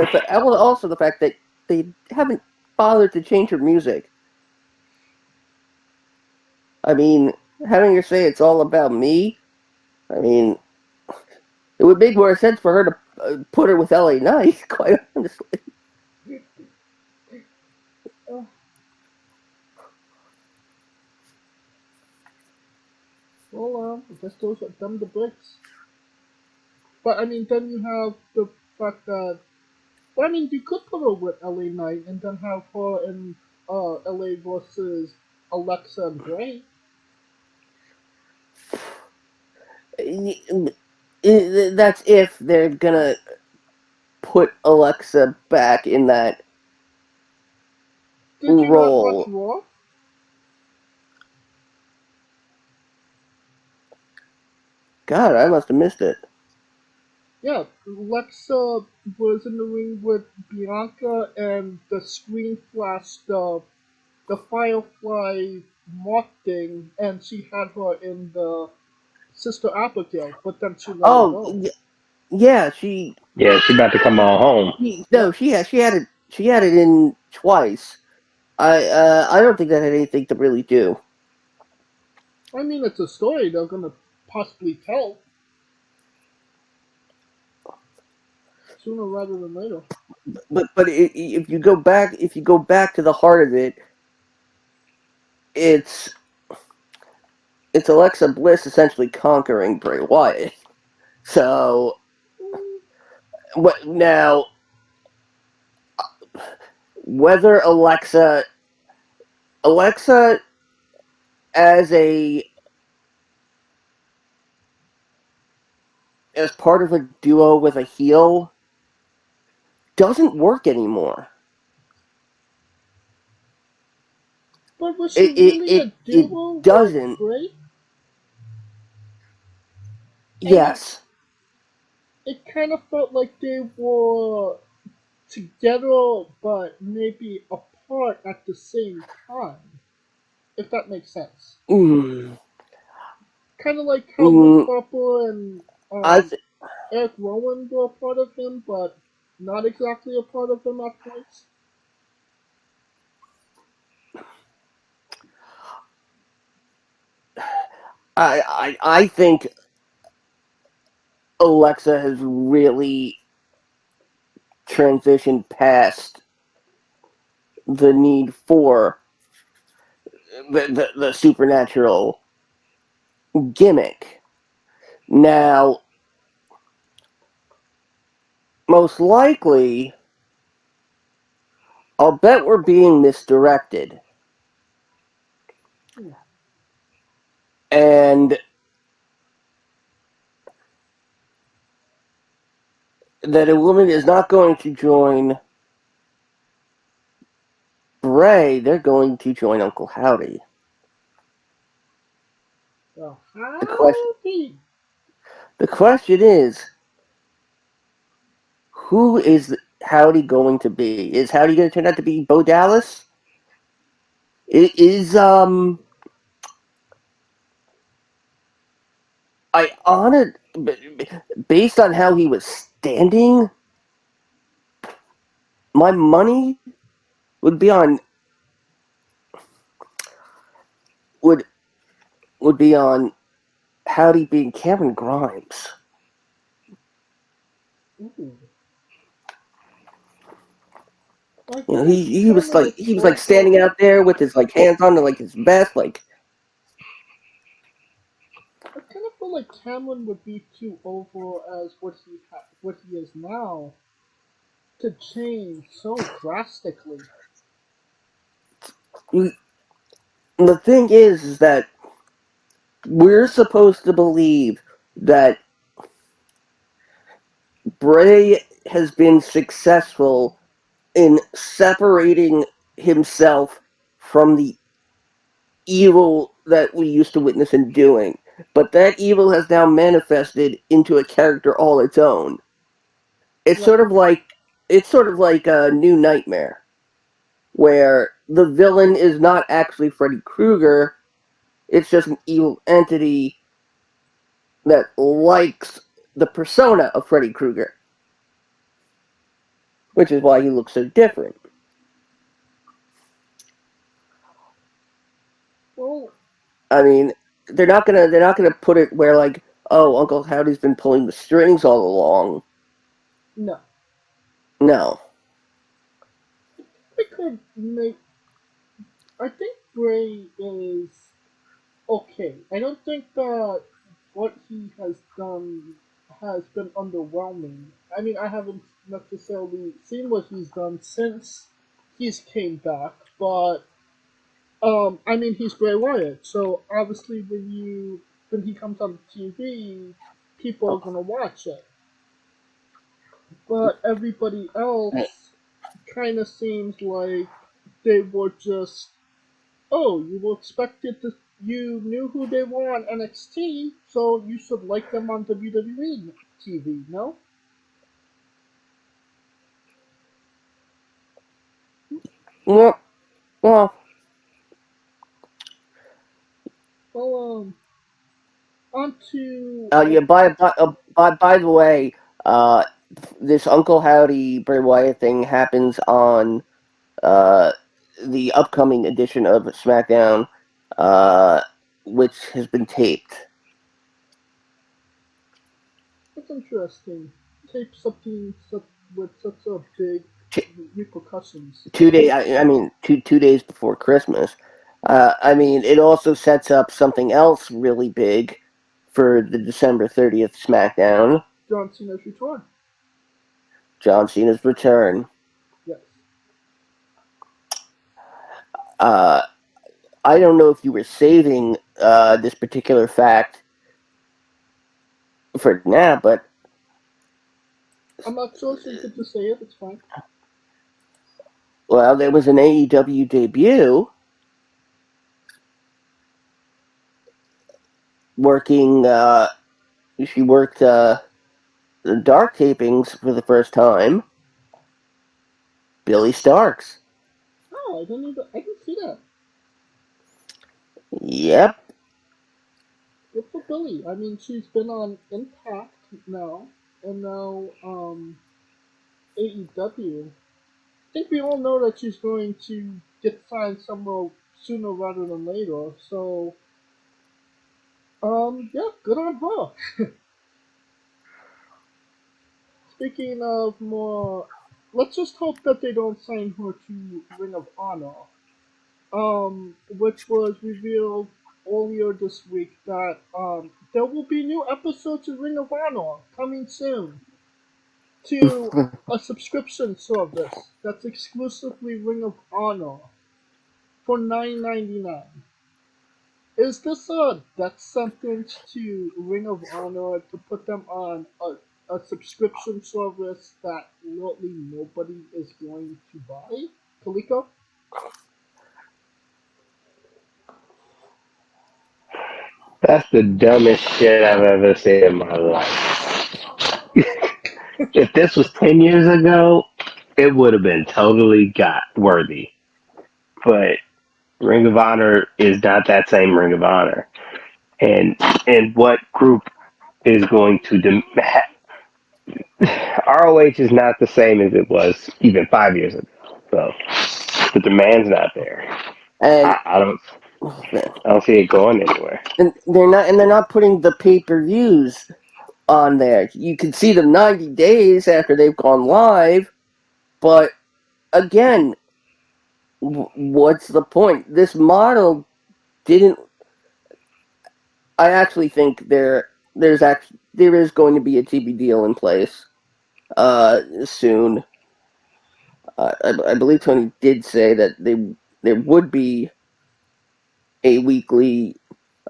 also the fact that they haven't bothered to change her music. I mean, having her say it's all about me. I mean, it would make more sense for her to put her with LA Knight, quite honestly. uh, well, I guess those are them the breaks. But I mean, then you have the fact that well, I mean, you could put her with LA Knight and then have her in LA versus Alexa and Bray. That's if they're gonna put Alexa back in that Did you not watch role. Raw? God, I must have missed it. Yeah, Alexa was in the ring with Bianca, and the screen flashed the Firefly moth thing, and she had her in the Sister Abigail, but then she let her Oh, go. yeah, she. yeah, she about to come on home. No, Yep. she had it in twice. I don't think that had anything to really do. I mean, it's a story they're gonna possibly tell sooner rather than later. But if you go back to the heart of it, it's it's Alexa Bliss essentially conquering Bray Wyatt. So Mm, what now? Whether Alexa as a as part of a duo with a heel doesn't work anymore. but was she really a It duo with doesn't. Bray? I mean, Yes. it kind of felt like they were together, but maybe apart at the same time, if that makes sense. Mm, Kind of like how Luke mm, Harper and I th- Eric Rowan were a part of him, but not exactly a part of him at points. I think Alexa has really transitioned past the need for the supernatural gimmick. Now, most likely, I'll bet we're being misdirected. Hmm. And that a woman is not going to join Bray, they're going to join Uncle Howdy. So, The question howdy! the question is, who is Howdy going to be? Is Howdy going to turn out to be Bo Dallas? It is I honored based on how he was standing, my money would be on would would be on Howdy being Cameron Grimes. Ooh. I You know, think it's he kind was of like like he was like over. standing out there with his like hands on like his vest, like I kind of feel like Cameron would be too over as what he is now to change so drastically. you, the thing is that we're supposed to believe that Bray has been successful in separating himself from the evil that we used to witness him doing. But that evil has now manifested into a character all its own. It's Like sort of like a new nightmare, where the villain is not actually Freddy Krueger, it's just an evil entity that likes the persona of Freddy Krueger, which is why he looks so different. well, I mean, they're not gonna put it where like, oh, Uncle Howdy's been pulling the strings all along. no. No. They could make. I think Bray is okay. I don't think that what he has done has been underwhelming. I mean, I haven't necessarily seen what he's done since he's came back, but I mean, he's Bray Wyatt, so obviously when he comes on TV, people are gonna watch it. But everybody else kind of seems like they were just, oh, you were expected to, you knew who they were on NXT, so you should like them on WWE TV, no? Well, well, Well, on to, yeah. By the way, uh, this Uncle Howdy Bray Wyatt thing happens on uh the upcoming edition of SmackDown, uh, which has been taped. that's interesting. Tape something with such a big repercussions. 2 day. I mean, 2 days before Christmas. I mean, it also sets up something else really big for the December 30th SmackDown. John Cena's return. John Cena's return. Yes. Uh, I don't know if you were saving this particular fact for now, but I'm not sure, so you could just say it, it's fine. well, there was an AEW debut working. She worked the dark tapings for the first time. Billy Starks. Oh, I didn't see that. Yep. Good for Billy. I mean, she's been on Impact now, and now, AEW. I think we all know that she's going to get signed somewhere sooner rather than later, so, yeah, good on her. Speaking of more, let's just hope that they don't sign her to Ring of Honor, which was revealed earlier this week that there will be new episodes of Ring of Honor coming soon to a subscription service that's exclusively Ring of Honor for $9.99. Is this a death sentence to Ring of Honor to put them on a subscription service that literally nobody is going to buy? Kaliko? That's the dumbest shit I've ever seen in my life. If this was 10 years ago, it would have been totally got worthy. But Ring of Honor is not that same Ring of Honor. And what group is going to ROH is not the same as it was even 5 years ago. So the demand's not there. And I don't see it going anywhere. they're not putting the pay-per-views on there. You can see them 90 days after they've gone live, but again, what's the point? This model didn't. I actually think there is going to be a TV deal in place soon. I believe Tony did say that there would be a weekly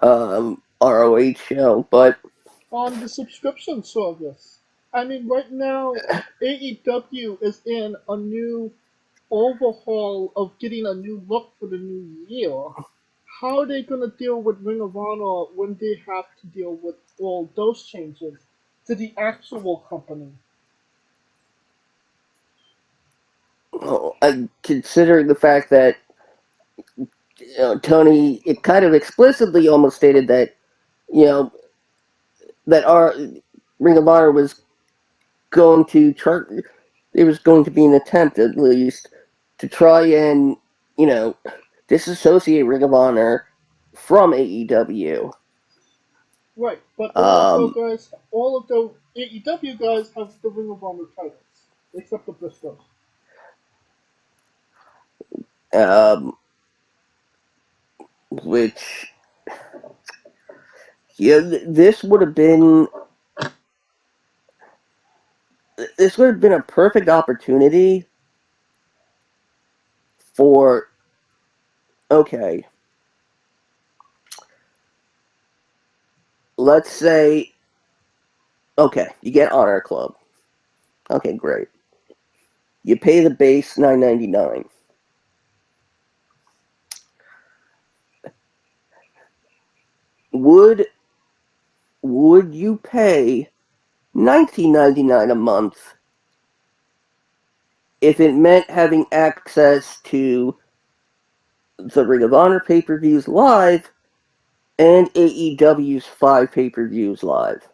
ROH show, but on the subscription service. I mean, right now, AEW is in a new overhaul of getting a new look for the new year. How are they going to deal with Ring of Honor when they have to deal with all those changes to the actual company? considering the fact that Tony, it kind of explicitly almost stated that you know that our Ring of Honor was going to try. There was going to be an attempt, at least, to try and disassociate Ring of Honor from AEW. Right, but Um, all of the AEW guys have the Ring of Honor titles, except the Briscoes. um, which this would have been a perfect opportunity for okay. Let's say you get Honor Club. Okay, great. You pay the base $9.99. Would you pay $19.99 a month if it meant having access to the Ring of Honor pay-per-views live and AEW's 5 pay-per-views live?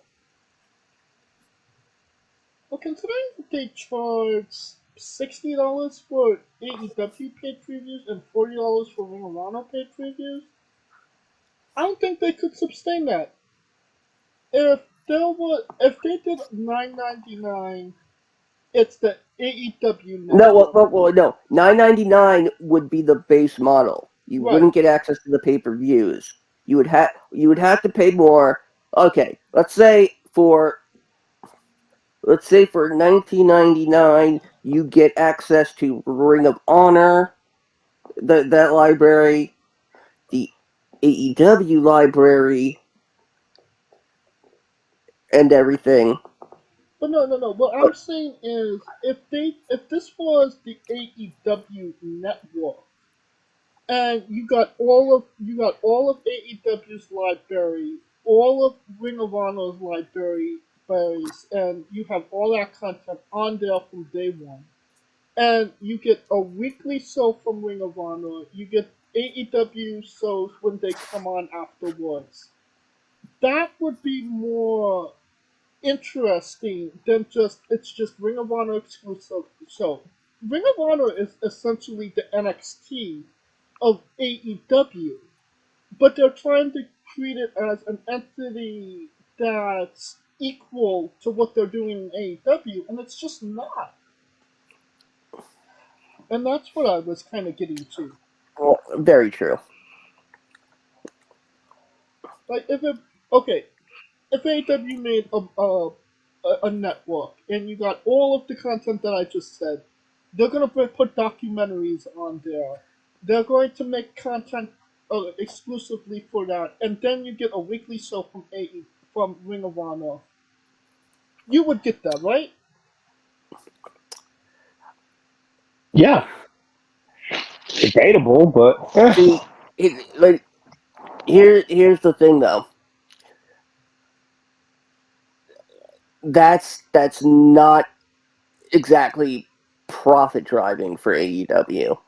Well, considering they charge $60 for AEW paid previews and $40 for Ring of Honor paid previews, I don't think they could sustain that. If they did $9.99, it's the AEW No, network. no. $9.99 would be the base model. You Right. wouldn't get access to the pay-per-views. You would have to pay more. Okay, let's say for $19.99 you get access to Ring of Honor, that library, the AEW library, and everything. But no. What I'm saying is, if this was the AEW network, and you got all of AEW's library, all of Ring of Honor's libraries, and you have all that content on there from day one. And you get a weekly show from Ring of Honor. You get AEW shows when they come on afterwards. That would be more interesting than just Ring of Honor exclusive show. Ring of Honor is essentially the NXT of AEW, but they're trying to treat it as an entity that's equal to what they're doing in AEW, and it's just not. And that's what I was kind of getting to. Well, very true. Like if AEW made a network and you got all of the content that I just said, they're gonna put documentaries on there. They're going to make content exclusively for that, and then you get a weekly show from Ring of Honor. You would get that, right? Yeah, debatable, but See, here's the thing though. That's not exactly profit driving for AEW.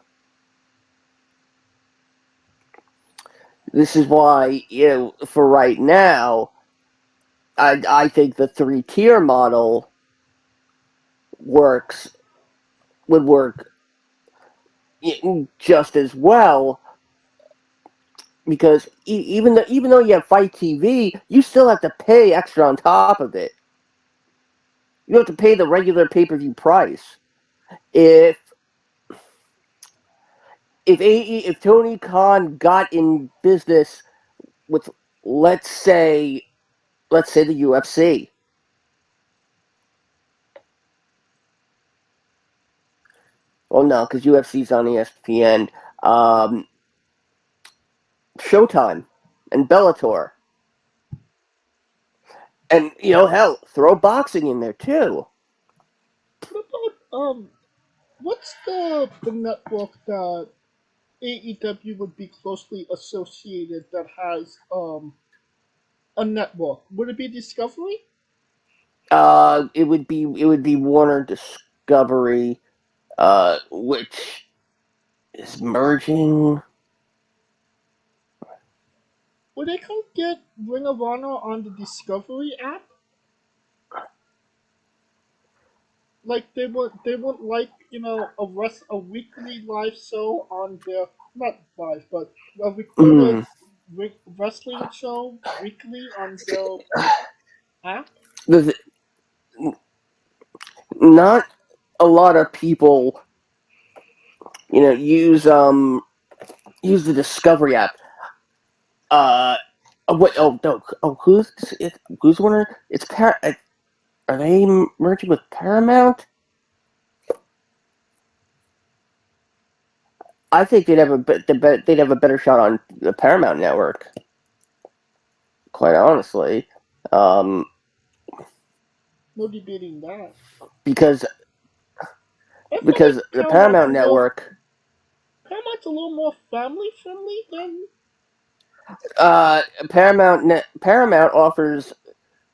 This is why, for right now, I think the 3-tier model would work just as well, because even though you have Fight TV, you still have to pay extra on top of it. You have to pay the regular pay-per-view price. If if Tony Khan got in business with, let's say the UFC. Well, no, because UFC's on ESPN. Showtime and Bellator. And, hell, throw boxing in there, too. What about what's the network that AEW would be closely associated that has a network? Would it be Discovery? It would be Warner Discovery, which is merging. Would they come get Ring of Honor on the Discovery app? Like they would like a weekly live show on their, not live, but a recorded Mm, wrestling show weekly on their app. there's not a lot of people, use the Discovery app. Wait, oh no, who's Warner? It's Are they merging with Paramount? I think they'd have a better shot on the Paramount network. Quite honestly, um, No debating that. because I feel because like the Paramount network, Paramount's a little more family friendly than. Paramount offers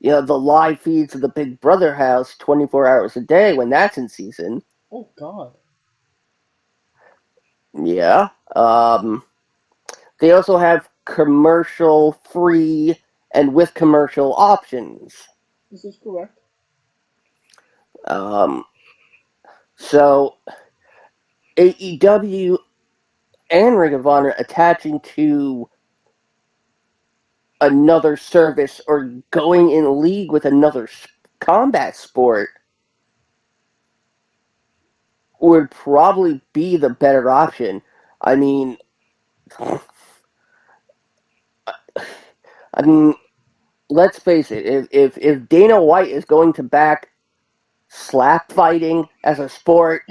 the live feeds of the Big Brother house 24 hours a day when that's in season. Oh God. Yeah. They also have commercial free and with commercial options. This is correct. So AEW and Ring of Honor attaching to another service or going in league with another combat sport would probably be the better option. I mean, let's face it. If Dana White is going to back slap fighting as a sport,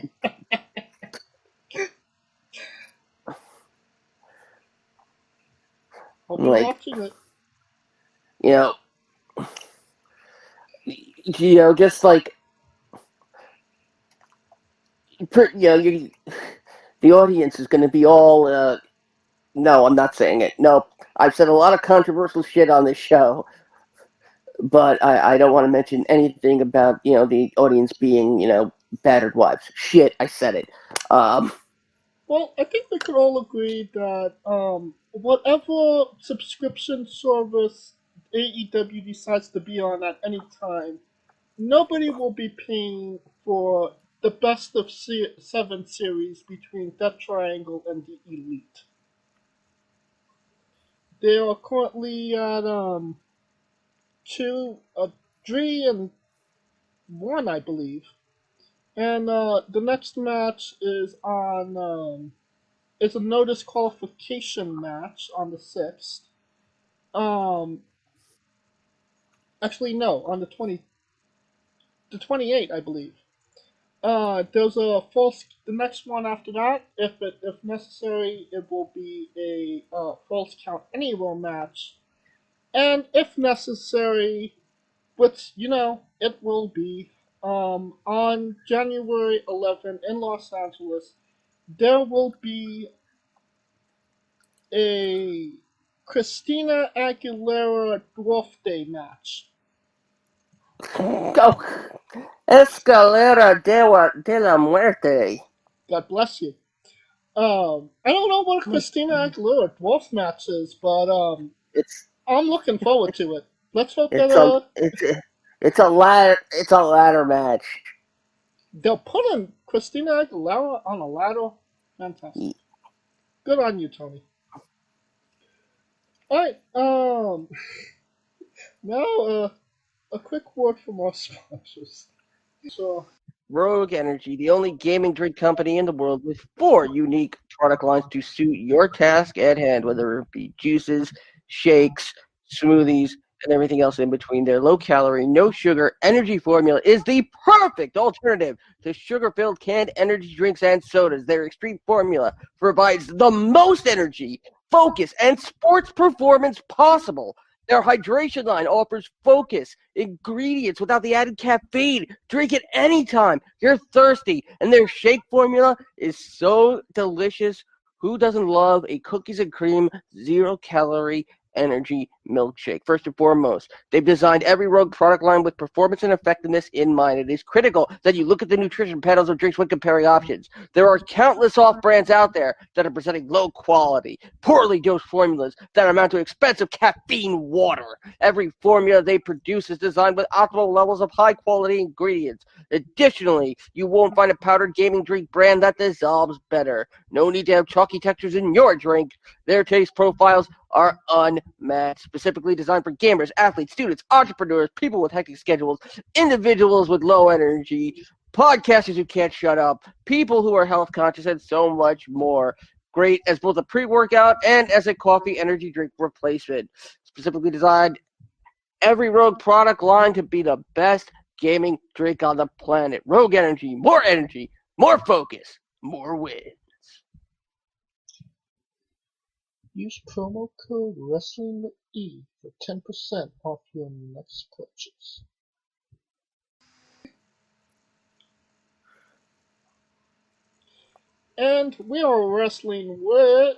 I'll be like watching it. you know, just like the audience is going to be all. No, I'm not saying it. No, I've said a lot of controversial shit on this show, but I don't want to mention anything about the audience being battered wives. Shit, I said it. Well, I think we could all agree that whatever subscription service AEW decides to be on at any time, nobody will be paying for the best of seven series between Death Triangle and the Elite. They are currently at two, 3-1, I believe, and the next match is on. It's a no disqualification match on the 6th. Um, Actually, no, on the 28th, I believe. There's a false. The next one after that, if necessary, it will be a false count anywhere match, and if necessary, which it will be, on January 11th in Los Angeles, there will be a Christina Aguilera Dwarf Day match. Oh, Escalera de la Muerte. God bless you. I don't know what a Christina Aguilera Dwarf match is, but It's I'm looking forward to it. Let's hope that it's a ladder match. they'll put in Christina Aguilera on a ladder. Fantastic. Good on you, Tony. All right. Now a quick word from our sponsors. So Rogue Energy, the only gaming drink company in the world with 4 unique product lines to suit your task at hand, whether it be juices, shakes, smoothies, and everything else in between. Their low calorie, no sugar energy formula is the perfect alternative to sugar filled canned energy drinks and sodas. Their extreme formula provides the most energy, focus, and sports performance possible. Their hydration line offers focus, ingredients without the added caffeine. Drink it anytime you're thirsty. And their shake formula is so delicious. Who doesn't love a cookies and cream, 0-calorie energy milkshake? First and foremost, they've designed every Rogue product line with performance and effectiveness in mind. It is critical that you look at the nutrition panels of drinks when comparing options. There are countless off brands out there that are presenting low quality, poorly dosed formulas that amount to expensive caffeine water. Every formula they produce is designed with optimal levels of high quality ingredients. Additionally, you won't find a powdered gaming drink brand that dissolves better. No need to have chalky textures in your drink. Their taste profiles are unmatched, specifically designed for gamers, athletes, students, entrepreneurs, people with hectic schedules, individuals with low energy, podcasters who can't shut up, people who are health conscious, and so much more. Great as both a pre-workout and as a coffee energy drink replacement. Specifically designed every Rogue product line to be the best gaming drink on the planet. Rogue Energy, more focus, more win. Use promo code WrestlingWithE for 10% off your next purchase. And we are wrestling with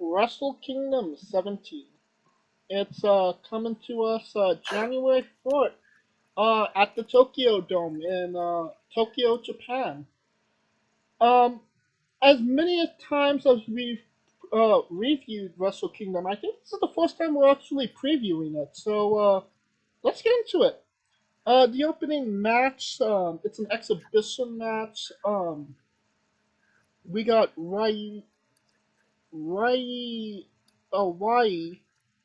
Wrestle Kingdom 17. It's coming to us January 4th at the Tokyo Dome in Tokyo, Japan. As many times as we've reviewed Wrestle Kingdom, I think this is the first time we're actually previewing it. So let's get into it. The opening match, it's an exhibition match. We got Hawaii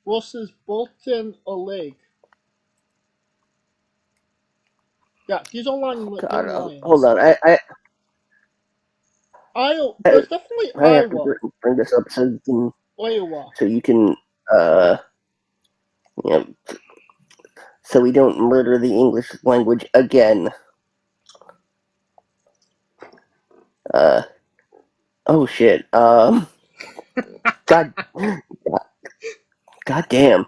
versus Bolton Oleg. Yeah, these are young lions. Hold on. There's definitely I have Iowa. to bring this up Iowa. so you can you know, so we don't murder the English language again. Oh shit. God, God damn.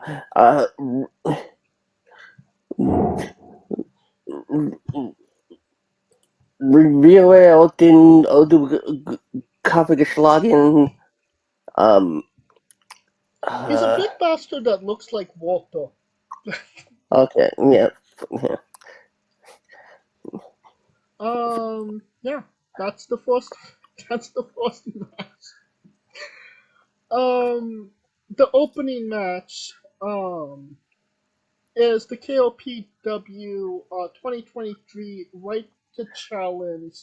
Rio den Kaffeegeschlagen. He's a big bastard that looks like Walter. Okay, yeah. Yeah, that's the first. That's the first match. The opening match, is the KOPW 2023 Right to Challenge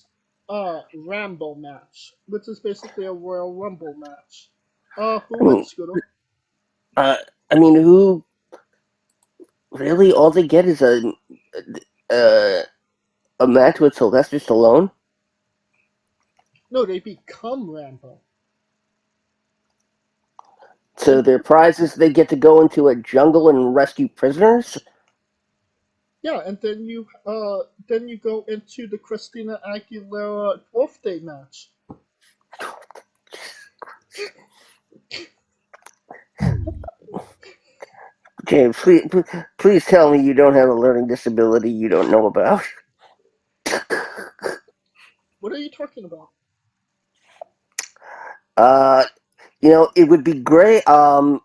Rambo match, which is basically a Royal Rumble match. Who wins, Scooter? I mean, who really all they get is a match with Sylvester Stallone? No, they become Rambo. So their prize is they get to go into a jungle and rescue prisoners? Yeah, and then you go into the Christina Aguilera birthday match. James, please tell me you don't have a learning disability you don't know about. What are you talking about? It would be great. Well,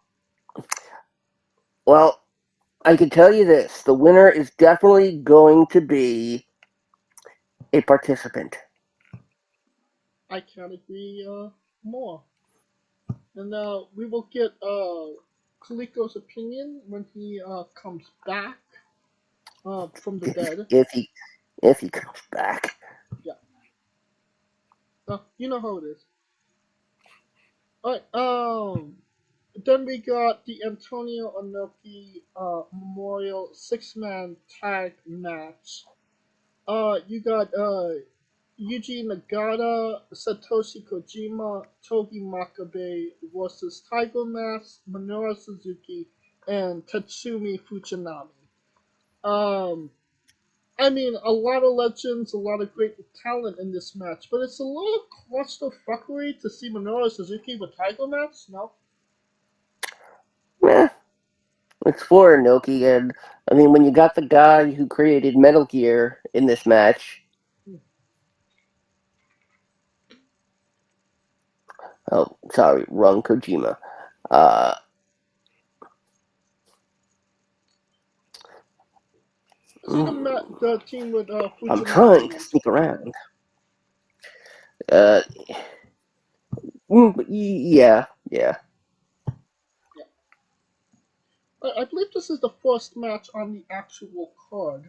I can tell you this: the winner is definitely going to be a participant. I can't agree more. And we will get Kaliko's opinion when he comes back from the dead. If he comes back. Yeah. You know how it is. Alright, then we got the Antonio Inoki Memorial 6-man tag match. You got Yuji Nagata, Satoshi Kojima, Togi Makabe versus Tiger Mask, Minoru Suzuki, and Tatsumi Fujinami. Um, I mean, a lot of legends, a lot of great talent in this match, but it's a little clusterfuckery to see Minoru Suzuki with Tiger Mask, no? Yeah, it's for Inoki, and I mean, when you got the guy who created Metal Gear in this match. Oh, sorry, wrong Kojima. Uh, See the team with I'm trying to Fujinami. sneak around. Yeah. Yeah. I believe this is the first match on the actual card.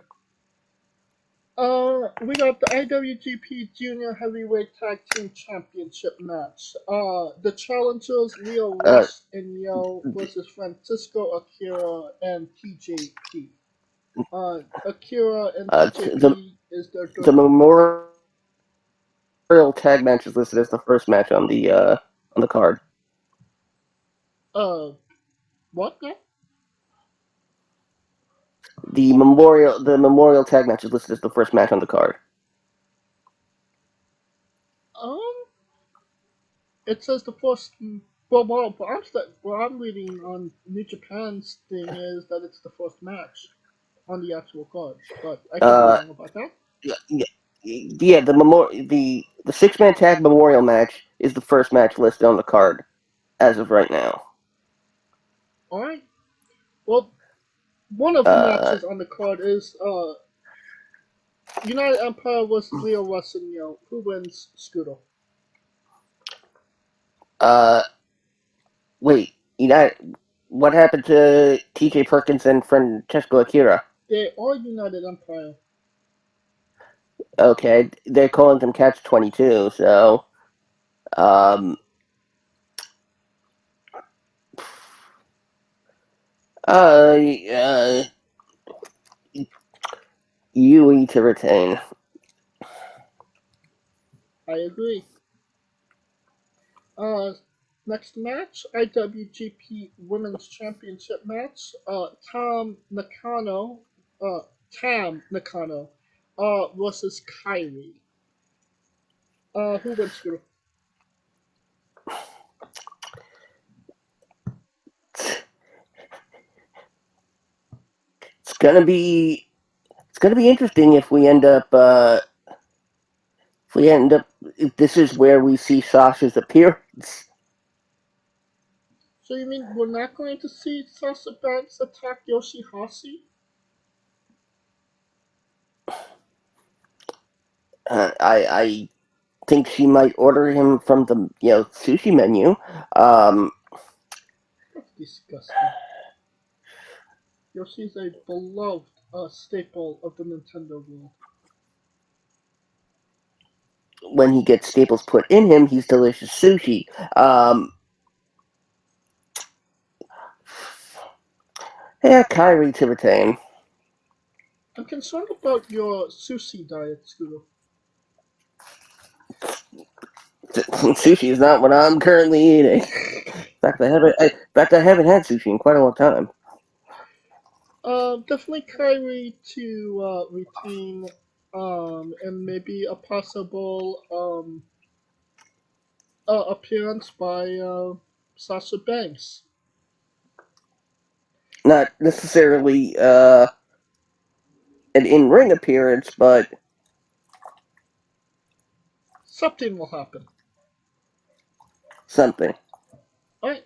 We got the IWGP Junior Heavyweight Tag Team Championship match. The challengers Leo Uh, Rush and Yo versus Francisco Akira and TJP. Akira and the TJP is their the Memorial Tag match is listed as the first match on the card. uh what now? The Memorial Tag match is listed as the first match on the card. Um, it says the first. What I'm reading on New Japan's thing is that it's the first match on the actual card, but I could be Uh, wrong about that. yeah, the 6-man tag Memorial match is the first match listed on the card as of right now. All right. Well, one of the Uh, matches on the card is United Empire versus Leo Rush and Yo. Who wins, Scooter? uh, wait, what happened to T.J. Perkins and Francesco Akira? They are United Empire. Okay, they're calling them Catch 22, so um, uh, UE to retain. I agree. Uh, Next match, IWGP Women's Championship match. Uh, Tam Nakano, versus Kyrie. Who wins, Scooter? It's gonna be interesting if this is where we see Sasha's appearance. So you mean we're not going to see Sasha Banks attack Yoshihashi? I think she might order him from the sushi menu. That's disgusting. Yoshi's a beloved staple of the Nintendo world. When he gets staples put in him, he's delicious sushi. Yeah, Kyrie to retain. I'm concerned about your sushi diet, Scooter. Sushi is not what I'm currently eating. In fact, I haven't had sushi in quite a long time. Definitely Kyrie to retain, and maybe a possible appearance by Sasha Banks. Not necessarily an in-ring appearance, but Something will happen. something. Alright.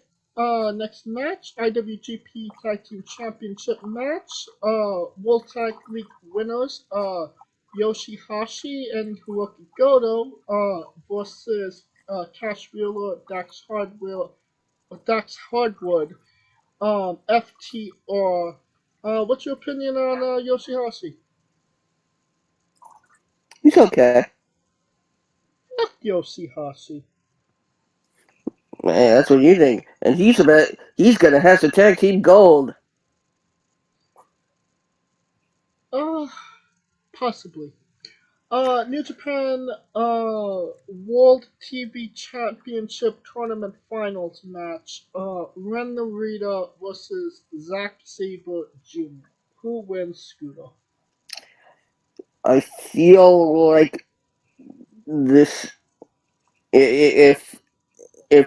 Next match, IWGP Tag Team Championship match. World Tag League winners, Yoshihashi and Hiroki Goto, versus Cash Wheeler, Dax Hardwood, FTR. What's your opinion on Yoshihashi? He's okay. Fuck Yoshihashi. Man, that's what you think. And he's gonna have to tag team gold. Uh, Possibly. New Japan World TV Championship Tournament Finals match. Ren Narita versus Zack Sabre Jr. Who wins, Scooter? I feel like this, if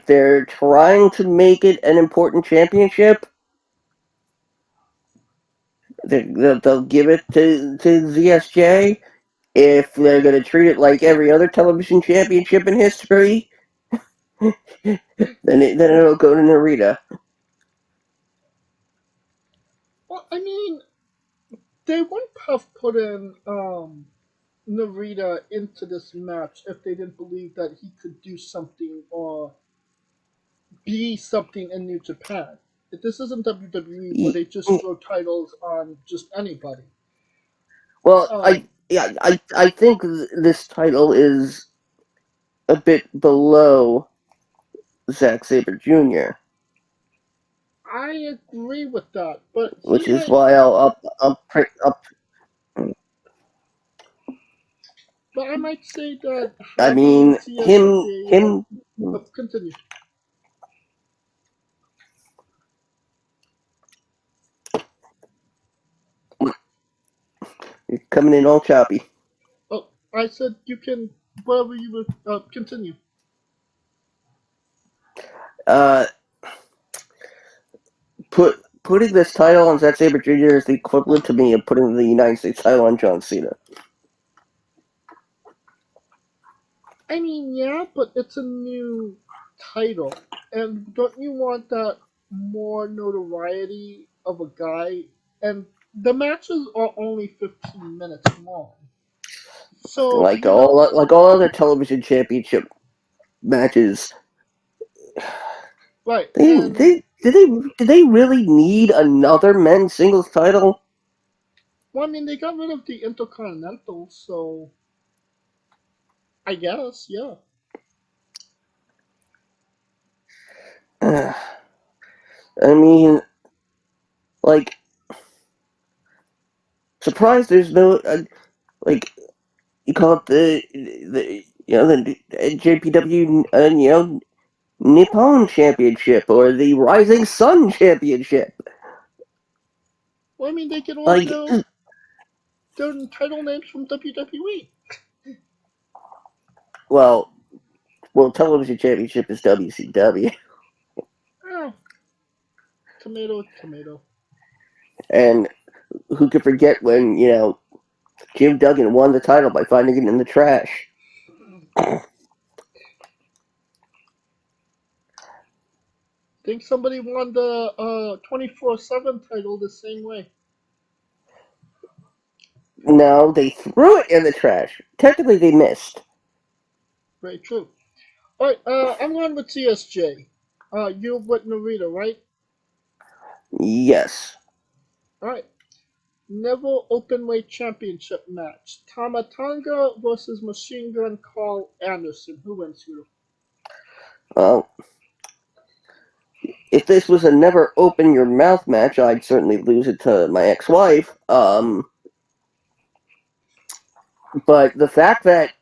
they're trying to make it an important championship, they'll give it to ZSJ. If they're going to treat it like every other television championship in history, then it'll go to Narita. Well, I mean, they wouldn't have put in Narita into this match if they didn't believe that he could do something or be something in New Japan. This isn't WWE where they just throw titles on just anybody. Well, Um, I think this title is a bit below Zack Sabre Jr., I agree with that, but he which is might. why I'll But I might say that I having mean ZSJ. him Continue. coming in all choppy. Oh, I said you can. Whatever you would continue. Uh, putting this title on Zack Sabre Jr. is the equivalent to me of putting the United States title on John Cena. I mean, yeah, but it's a new title, and don't you want that more notoriety of a guy? And the matches are only 15 minutes long, so Like all other television championship matches, right. they And did they really need another men's singles title? well, I mean, they got rid of the Intercontinental, so I guess, yeah. I mean, like, surprised there's no like you call it the the JPW Nippon Championship or the Rising Sun Championship. Well, I mean, they get all Like, their title names from WWE. well, Television Championship is WCW, Oh, tomato, tomato. and who could forget when Jim Duggan won the title by finding it in the trash? Think somebody won the 24/7 title the same way. No, they threw it in the trash. Technically, they missed. Very true. All right, I'm going with CSJ. You with Narita, right? Yes. All right. Never Openweight Championship match. Tamatanga versus Machine Gun Carl Anderson. Who wins here? Well, if this was a never open your mouth match, I'd certainly lose it to my ex-wife. But the fact that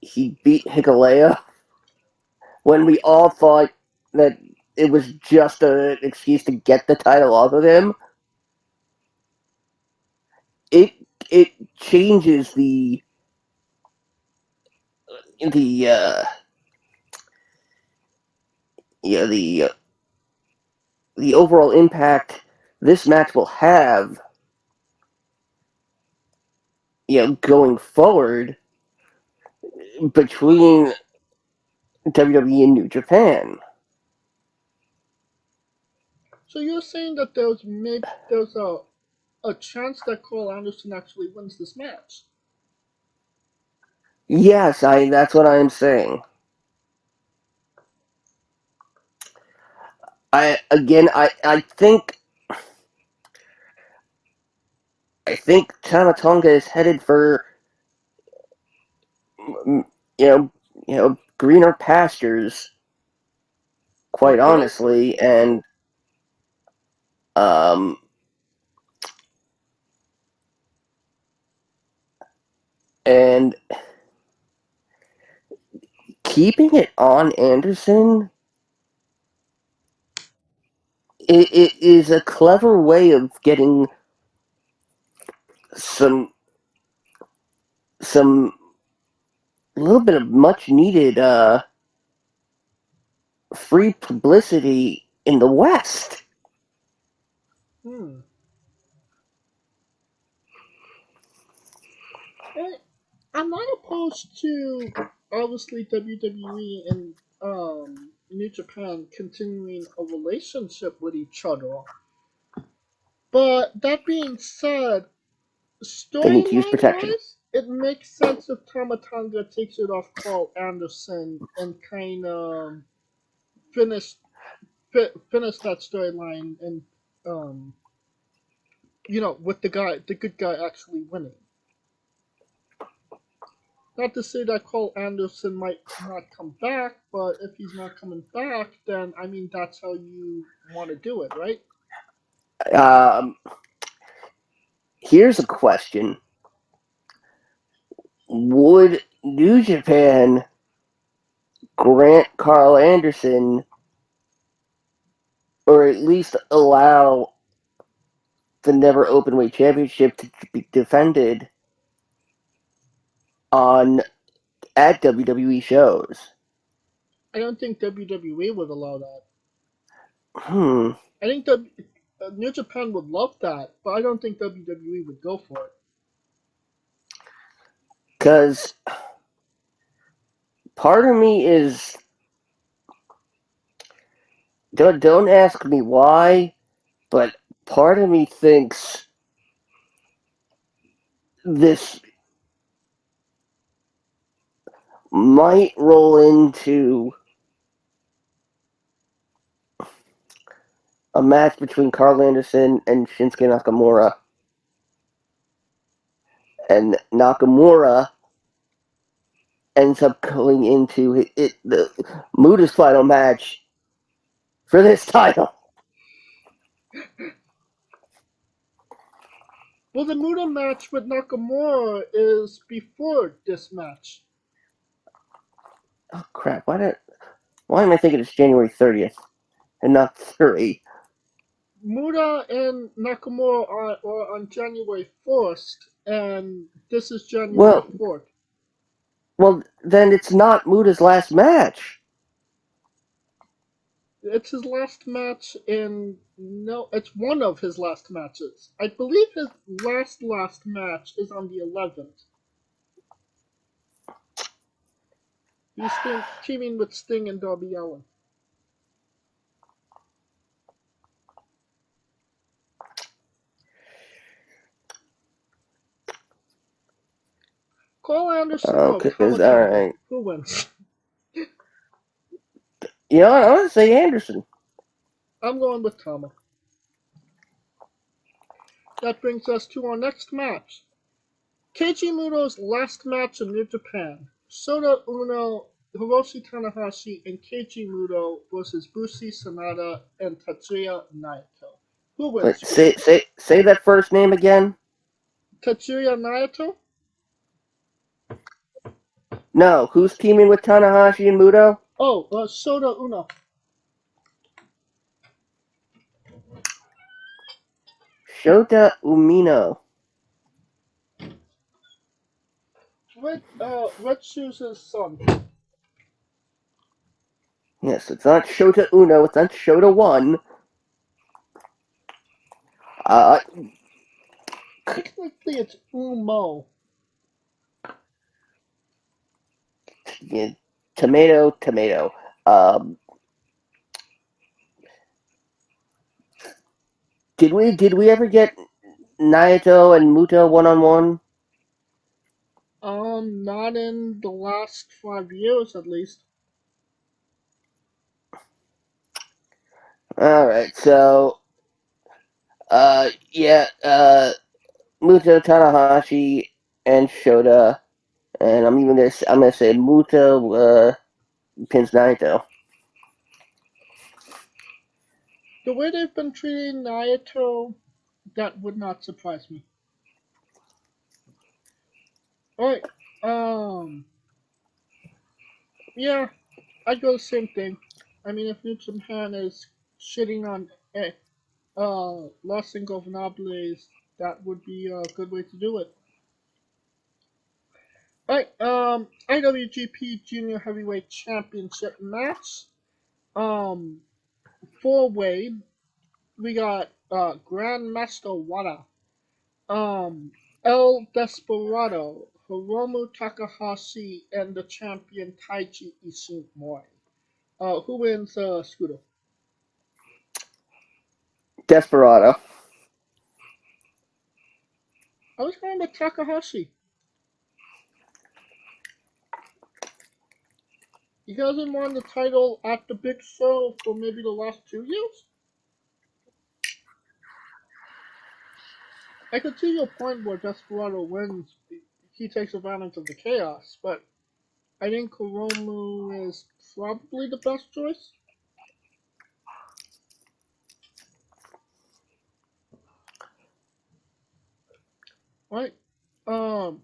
he beat Hikuleo when we all thought that it was just an excuse to get the title off of him, it it changes the the the overall impact this match will have going forward between WWE and New Japan. So you're saying that there's a chance that Carl Anderson actually wins this match? Yes, that's what I am saying. I think Tama Tonga is headed for mm, you know greener pastures, quite But I honestly, and um And keeping it on Anderson, it is a clever way of getting some little bit of much needed free publicity in the West. I'm not opposed to obviously WWE and New Japan continuing a relationship with each other. But that being said, They need to use storyline protection. wise, it makes sense if Tama Tonga takes it off Carl Anderson and kind of finish finish that storyline and with the good guy actually winning. Not to say that Carl Anderson might not come back, but if he's not coming back, then I mean that's how you want to do it, right? Here's a question. Would New Japan grant Carl Anderson, or at least allow the Never Openweight Championship to be defended at WWE shows? I don't think WWE would allow that. I think New Japan would love that, but I don't think WWE would go for it. Because part of me is, don't ask me why, but part of me thinks this might roll into a match between Carl Anderson and Shinsuke Nakamura. And Nakamura ends up going into the Muta's final match for this title. Well, the Muta match with Nakamura is before this match. Oh crap! Why am I thinking it's January 30th and not 30? Muta and Nakamura are on January 1st, and this is January 4th. Well, then it's not Muta's last match. It's his last match it's one of his last matches. I believe his last match is on the 11th. He's teaming with Sting and Darby Allin. Carl Anderson or Tama Tonga? Right. Who wins? You know, I want to say Anderson. I'm going with Tama. That brings us to our next match. Keiji Muto's last match in New Japan. Sota Uno, Hiroshi Tanahashi, and Keiji Muto versus Bushi Sanada and Tatsuya Naito. Who wins? Say that first name again. Tatsuya Naito? No, who's teaming with Tanahashi and Muto? Oh, Sota Uno. Shota Umino. Red Shoes' son. Yes, it's not Shota Uno, it's not Shota 1. Technically, it's Umo. Yeah, tomato. Did we ever get Naito and Muto 1-on-1? Not in the last 5 years, at least. Alright, so Muto, Tanahashi, and Shota, and I'm gonna say Muto pins Naito. The way they've been treating Naito, that would not surprise me. Alright, yeah, I'd go the same thing. I mean, if New Japan is shitting on Los Ingobernables, that would be a good way to do it. Alright, IWGP Junior Heavyweight Championship match. Um, four-way. We got Grandmaster Wada, El Desperado, Hiromu Takahashi, and the champion Taiji Ishimori. Who wins, Scooter? Desperado. I was going with Takahashi. He hasn't won the title at the Big Show for maybe the last 2 years. I could see your point where Desperado wins. He takes advantage of the chaos, but I think Hiromu is probably the best choice. Right? Um,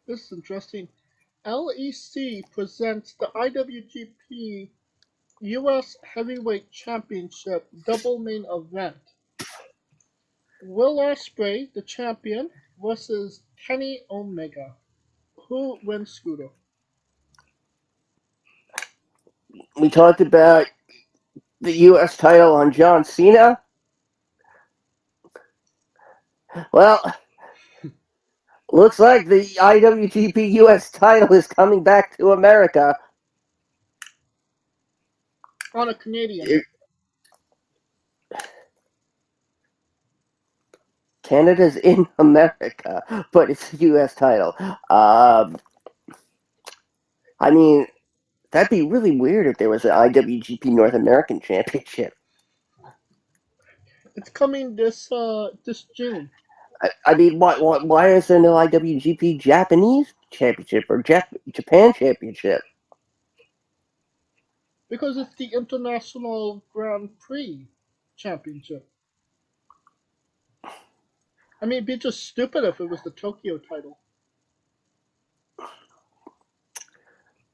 this is interesting. LEC presents the IWGP US Heavyweight Championship double main event. Will Ospreay, the champion, versus Kenny Omega. Who wins, Scooter? We talked about the U.S. title on John Cena. Well, looks like the IWGP US title is coming back to America. On a Canadian. Canada's in America, but it's a U.S. title. I mean, that'd be really weird if there was an IWGP North American Championship. It's coming this June. I mean, why is there no IWGP Japanese Championship or Japan Championship? Because it's the International Grand Prix Championship. I mean, it'd be just stupid if it was the Tokyo title.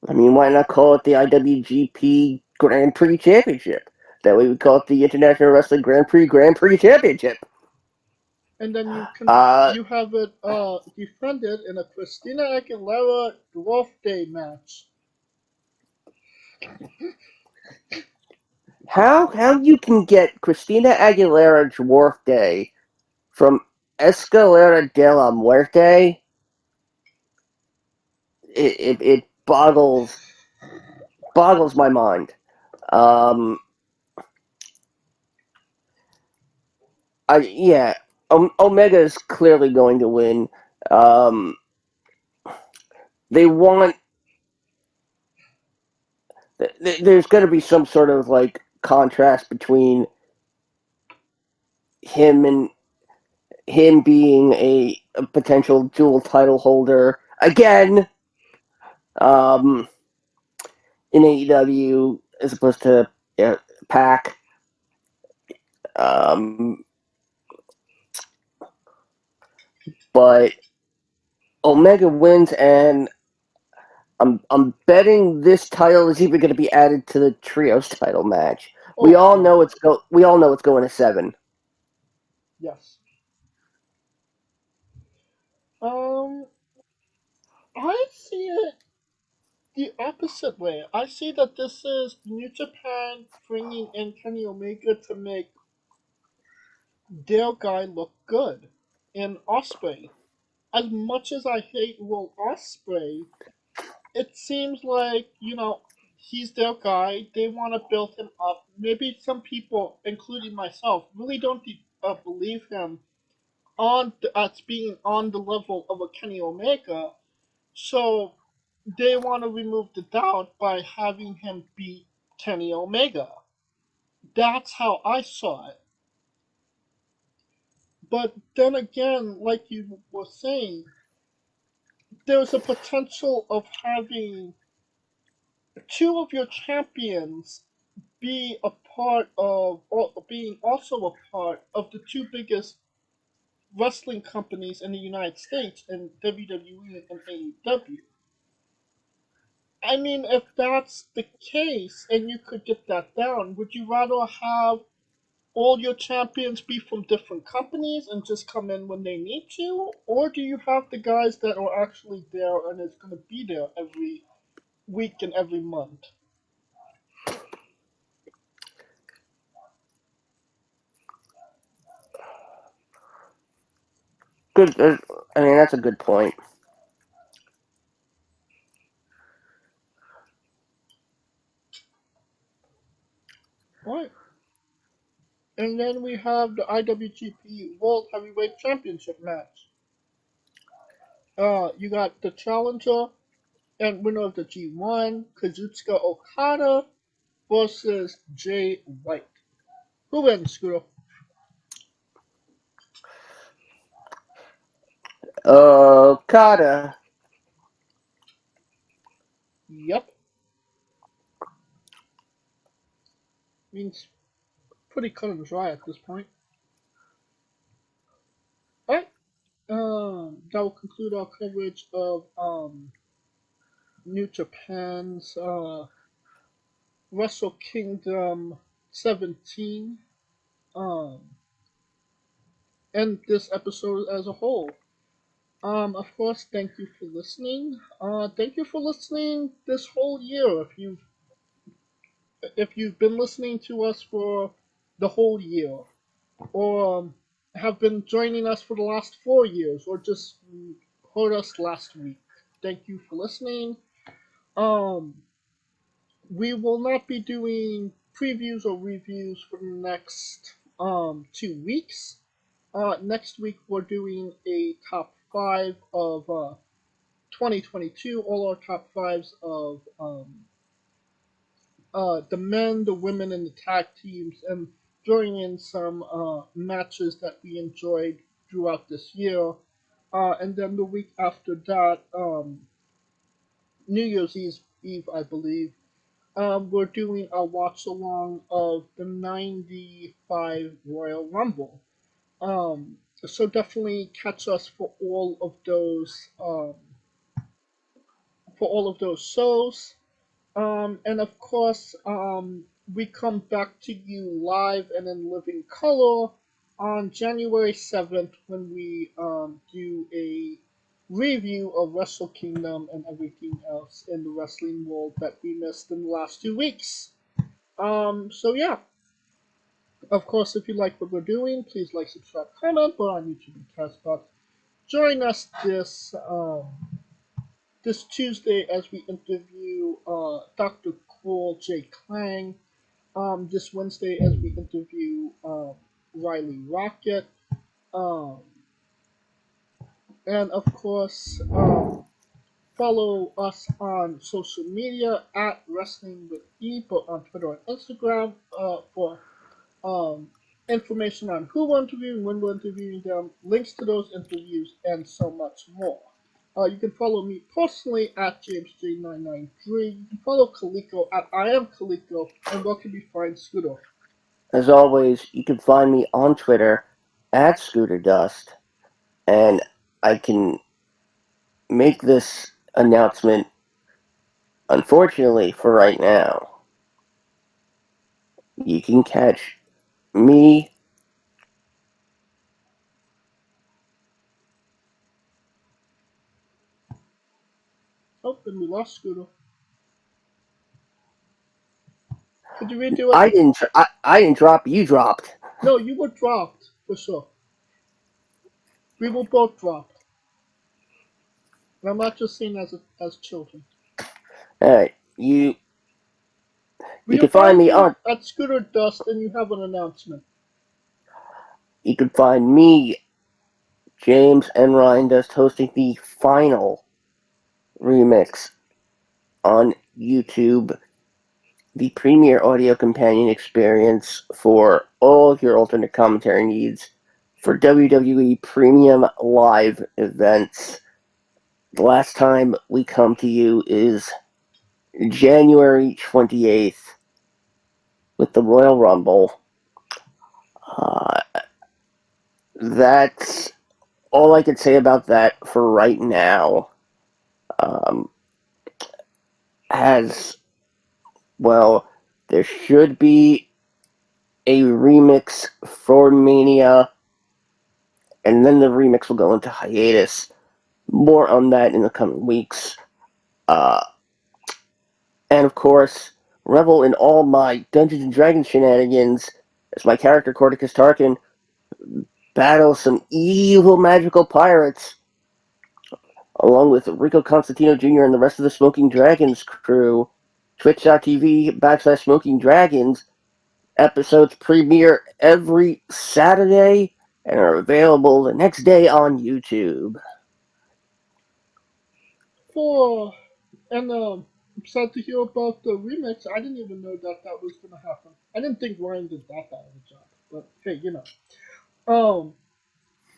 I mean, why not call it the IWGP Grand Prix Championship? That way we call it the International Wrestling Grand Prix Championship. And then you have it defended in a Christina Aguilera Dwarf Day match. How you can get Christina Aguilera Dwarf Day from Escalera de la Muerte? It boggles my mind. Omega is clearly going to win. They want. There's going to be some sort of like contrast between him being a potential dual title holder again in AEW as opposed to Pac. But Omega wins, and I'm betting this title is even going to be added to the trios title match. We all know it's going to 7. Yes. I see it the opposite way. I see that this is New Japan bringing in Kenny Omega to make their guy look good in Osprey. As much as I hate Will Osprey, it seems like he's their guy. They want to build him up. Maybe some people, including myself, really don't believe him as being on the level of a Kenny Omega. So they want to remove the doubt by having him beat Kenny Omega. That's how I saw it. But then again, like you were saying, there's a potential of having two of your champions be a part of, or being also a part of the two biggest wrestling companies in the United States and WWE and AEW. I mean, if that's the case and you could get that down, would you rather have all your champions be from different companies and just come in when they need to? Or do you have the guys that are actually there and is going to be there every week and every month? Good. I mean, that's a good point. Right. And then we have the IWGP World Heavyweight Championship match. You got the challenger and winner of the G1, Kazuchika Okada versus Jay White. Who wins, Scooter? Okada. Yep. Means pretty cut and dry at this point. Alright. That will conclude our coverage of New Japan's Wrestle Kingdom 17. Um, and this episode as a whole. Of course, thank you for listening. Thank you for listening this whole year. If you've been listening to us for the whole year, or have been joining us for the last 4 years, or just heard us last week, thank you for listening. Um, we will not be doing previews or reviews for the next 2 weeks. Next week we're doing a top five of 2022, all our top fives of the men, the women, and the tag teams, and throwing in some matches that we enjoyed throughout this year. And then the week after that, New Year's Eve, I believe, we're doing a watch along of the '95 Royal Rumble. So definitely catch us for all of those shows. And of course, we come back to you live and in living color on January 7th when we do a review of Wrestle Kingdom and everything else in the wrestling world that we missed in the last 2 weeks. So yeah, of course, if you like what we're doing, please like, subscribe, comment, but on YouTube and Castbox. Join us this Tuesday as we interview Dr. Cool J. Klang. This Wednesday as we interview Riley Rocket. Um, and of course, follow us on social media at Wrestling with E, but on Twitter and Instagram for um, information on who we're interviewing, when we're interviewing them, links to those interviews, and so much more. You can follow me personally at JamesJ993. You can follow Kaliko at I am Kaliko, and where can we find Scooter? As always, you can find me on Twitter at ScooterDust, and I can make this announcement, unfortunately for right now. You can catch me. Oh, then we lost Scooter. Could you redo it? I didn't drop. You dropped. No, you were dropped, for sure. We were both dropped. And I'm not just saying as children. All right, you We can find me on. at Scooter Dust, and you have an announcement. You can find me, James and Ryan Dust, hosting the final remix on YouTube, the premier audio companion experience for all of your alternate commentary needs for WWE Premium Live events. The last time we come to you is January 28th with the Royal Rumble. That's all I could say about that for right now um, has, well, there should be a remix for Mania, and then the remix will go into hiatus. More on that in the coming weeks. Uh, and of course, revel in all my Dungeons and Dragons shenanigans as my character Corticus Tarkin battles some evil magical pirates along with Rico Constantino Jr. and the rest of the Smoking Dragons crew. Twitch.tv/Smoking Dragons. Episodes premiere every Saturday and are available the next day on YouTube. I'm sad to hear about the remix. I didn't even know that was gonna happen. I didn't think Ryan did that bad of a job. But hey,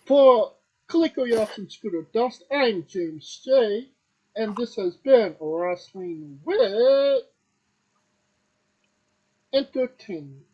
for Coleco Yachts and Scooter Dust, I'm James J. And this has been Wrestling with Entertainment.